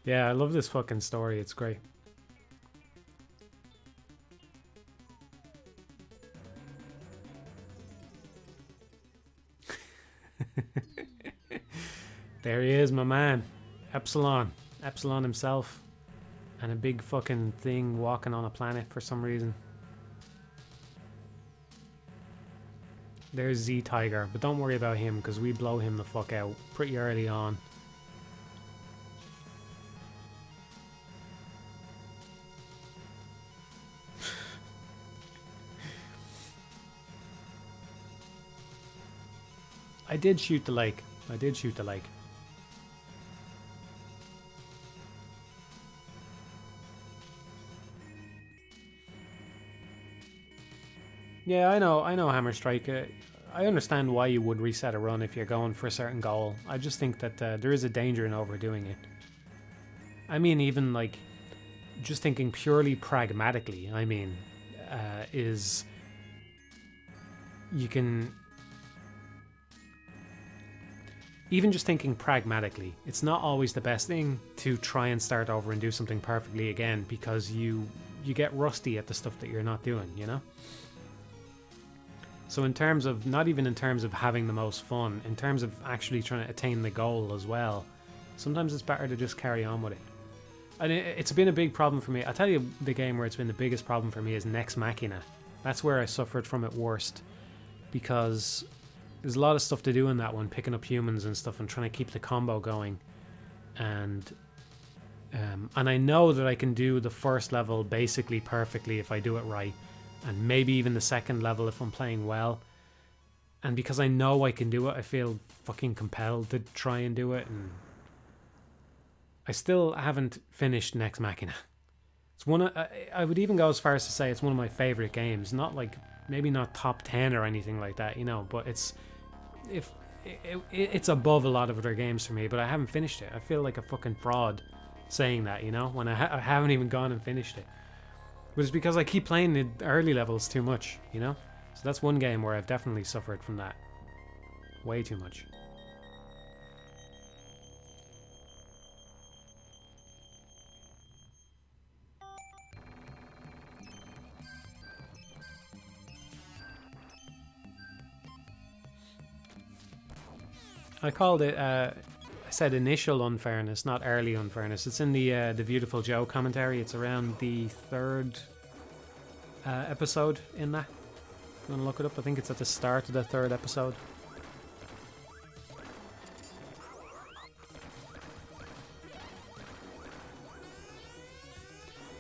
Yeah, I love this fucking story. It's great. There he is, my man. Epsilon. Epsilon himself. And a big fucking thing walking on a planet for some reason. There's Z-Tiger, but don't worry about him because we blow him the fuck out pretty early on. I did shoot the lake. Yeah, I know, Hammer Strike. I understand why you would reset a run if you're going for a certain goal. I just think that there is a danger in overdoing it. I mean, even like, just thinking purely pragmatically, I mean, is you can... Even just thinking pragmatically, it's not always the best thing to try and start over and do something perfectly again, because you get rusty at the stuff that you're not doing, you know? So in terms of, not even in terms of having the most fun, in terms of actually trying to attain the goal as well, sometimes it's better to just carry on with it. And it's been a big problem for me. I'll tell you the game where it's been the biggest problem for me is Nex Machina. That's where I suffered from it worst, because there's a lot of stuff to do in that one, picking up humans and stuff and trying to keep the combo going. And I know that I can do the first level basically perfectly if I do it right, and maybe even the second level if I'm playing well. And because I know I can do it, I feel fucking compelled to try and do it. And I still haven't finished Nex Machina. It's one of, I would even go as far as to say it's one of my favorite games. Not like, maybe not top 10 or anything like that, you know, but it's above a lot of other games for me, but I haven't finished it. I feel like a fucking fraud saying that, you know, when I haven't even gone and finished it. But it's because I keep playing the early levels too much, you know? So that's one game where I've definitely suffered from that. Way too much. I called it, I said initial unfairness, not early unfairness. It's in the Beautiful Joe commentary. It's around the third episode in that. If you want to look it up, I think it's at the start of the third episode.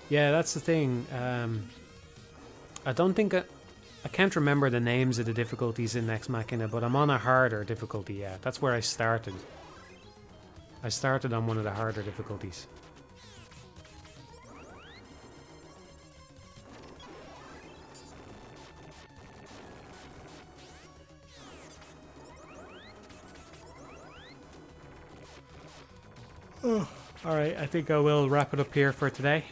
Yeah, that's the thing. I don't think... I can't remember the names of the difficulties in Nex Machina, but I'm on a harder difficulty, yeah. That's where I started. I started on one of the harder difficulties. Oh, alright, I think I will wrap it up here for today.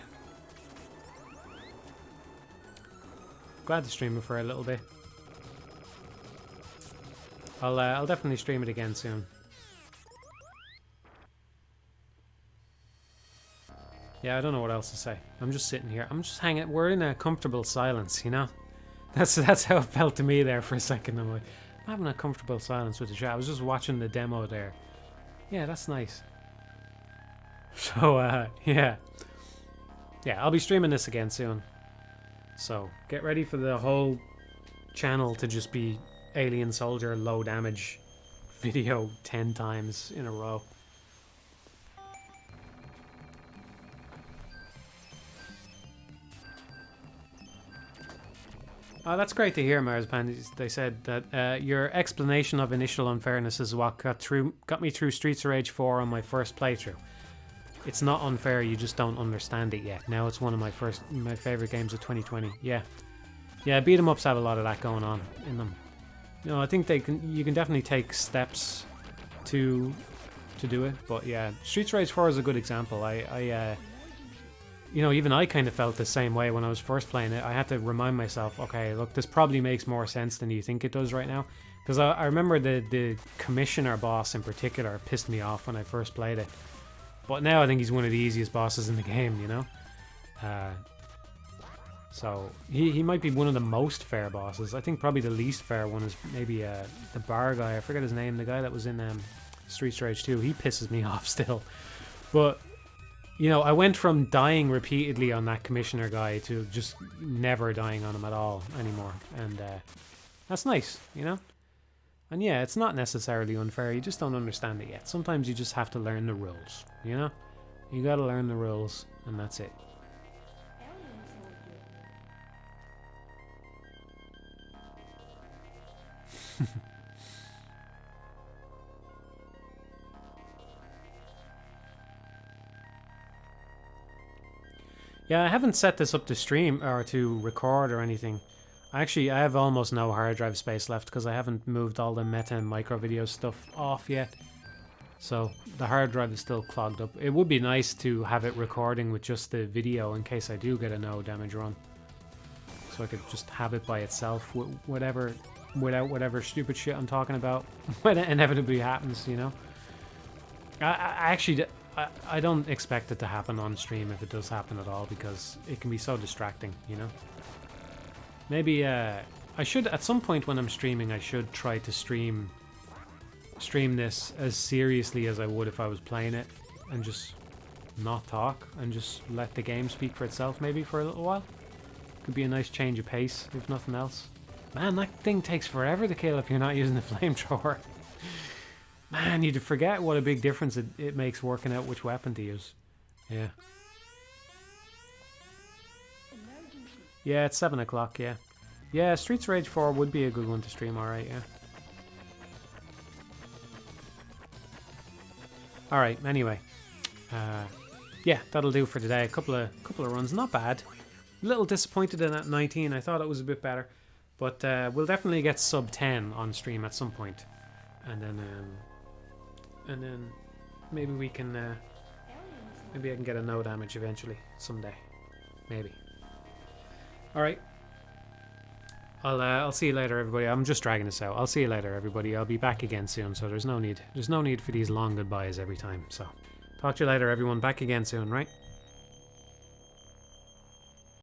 Glad to stream it for a little bit. I'll definitely stream it again soon. Yeah, I don't know what else to say. I'm just sitting here. I'm just hanging. We're in a comfortable silence, you know? That's how it felt to me there for a second. I'm like, I'm having a comfortable silence with the chat. I was just watching the demo there. Yeah, that's nice. So, yeah. Yeah, I'll be streaming this again soon. So, get ready for the whole channel to just be Alien Soldier low damage video 10 times in a row. Oh, that's great to hear, Marspan. They said that your explanation of initial unfairness is what got me through Streets of Rage 4 on my first playthrough. It's not unfair, you just don't understand it yet. Now it's one of my favorite games of 2020. Yeah. Yeah, beat 'em ups have a lot of that going on in them. You know, I think you can definitely take steps to do it, but yeah, Streets of Rage 4 is a good example. You know, even I kind of felt the same way when I was first playing it. I had to remind myself, okay, look, this probably makes more sense than you think it does right now. Because I remember the commissioner boss in particular pissed me off when I first played it. But now I think he's one of the easiest bosses in the game, you know? So, he might be one of the most fair bosses. I think probably the least fair one is maybe the bar guy. I forget his name, the guy that was in Streets of Rage 2. He pisses me off still. But... you know, I went from dying repeatedly on that commissioner guy to just never dying on him at all anymore. And that's nice, you know? And yeah, it's not necessarily unfair. You just don't understand it yet. Sometimes you just have to learn the rules, you know? You gotta learn the rules, and that's it. Yeah, I haven't set this up to stream or to record or anything. I have almost no hard drive space left because I haven't moved all the meta and micro video stuff off yet. So the hard drive is still clogged up. It would be nice to have it recording with just the video in case I do get a no damage run. So I could just have it by itself without whatever stupid shit I'm talking about when it inevitably happens, you know? I don't expect it to happen on stream if it does happen at all because it can be so distracting, you know? Maybe, I should, at some point when I'm streaming, I should try to stream this as seriously as I would if I was playing it and just not talk and just let the game speak for itself maybe for a little while. Could be a nice change of pace, if nothing else. Man, that thing takes forever to kill if you're not using the flamethrower. Man, you'd forget what a big difference it makes working out which weapon to use. Yeah. Yeah, it's 7 o'clock, yeah. Yeah, Streets of Rage 4 would be a good one to stream, alright, yeah. Alright, anyway. Yeah, that'll do for today. A couple of runs, not bad. A little disappointed in that 19, I thought it was a bit better. But we'll definitely get sub 10 on stream at some point. And then maybe we can maybe I can get a no damage eventually someday, maybe. All right, I'll see you later, everybody. I'm just dragging this out. I'll see you later, everybody. I'll be back again soon, so there's no need for these long goodbyes every time. So talk to you later, everyone. Back again soon, right?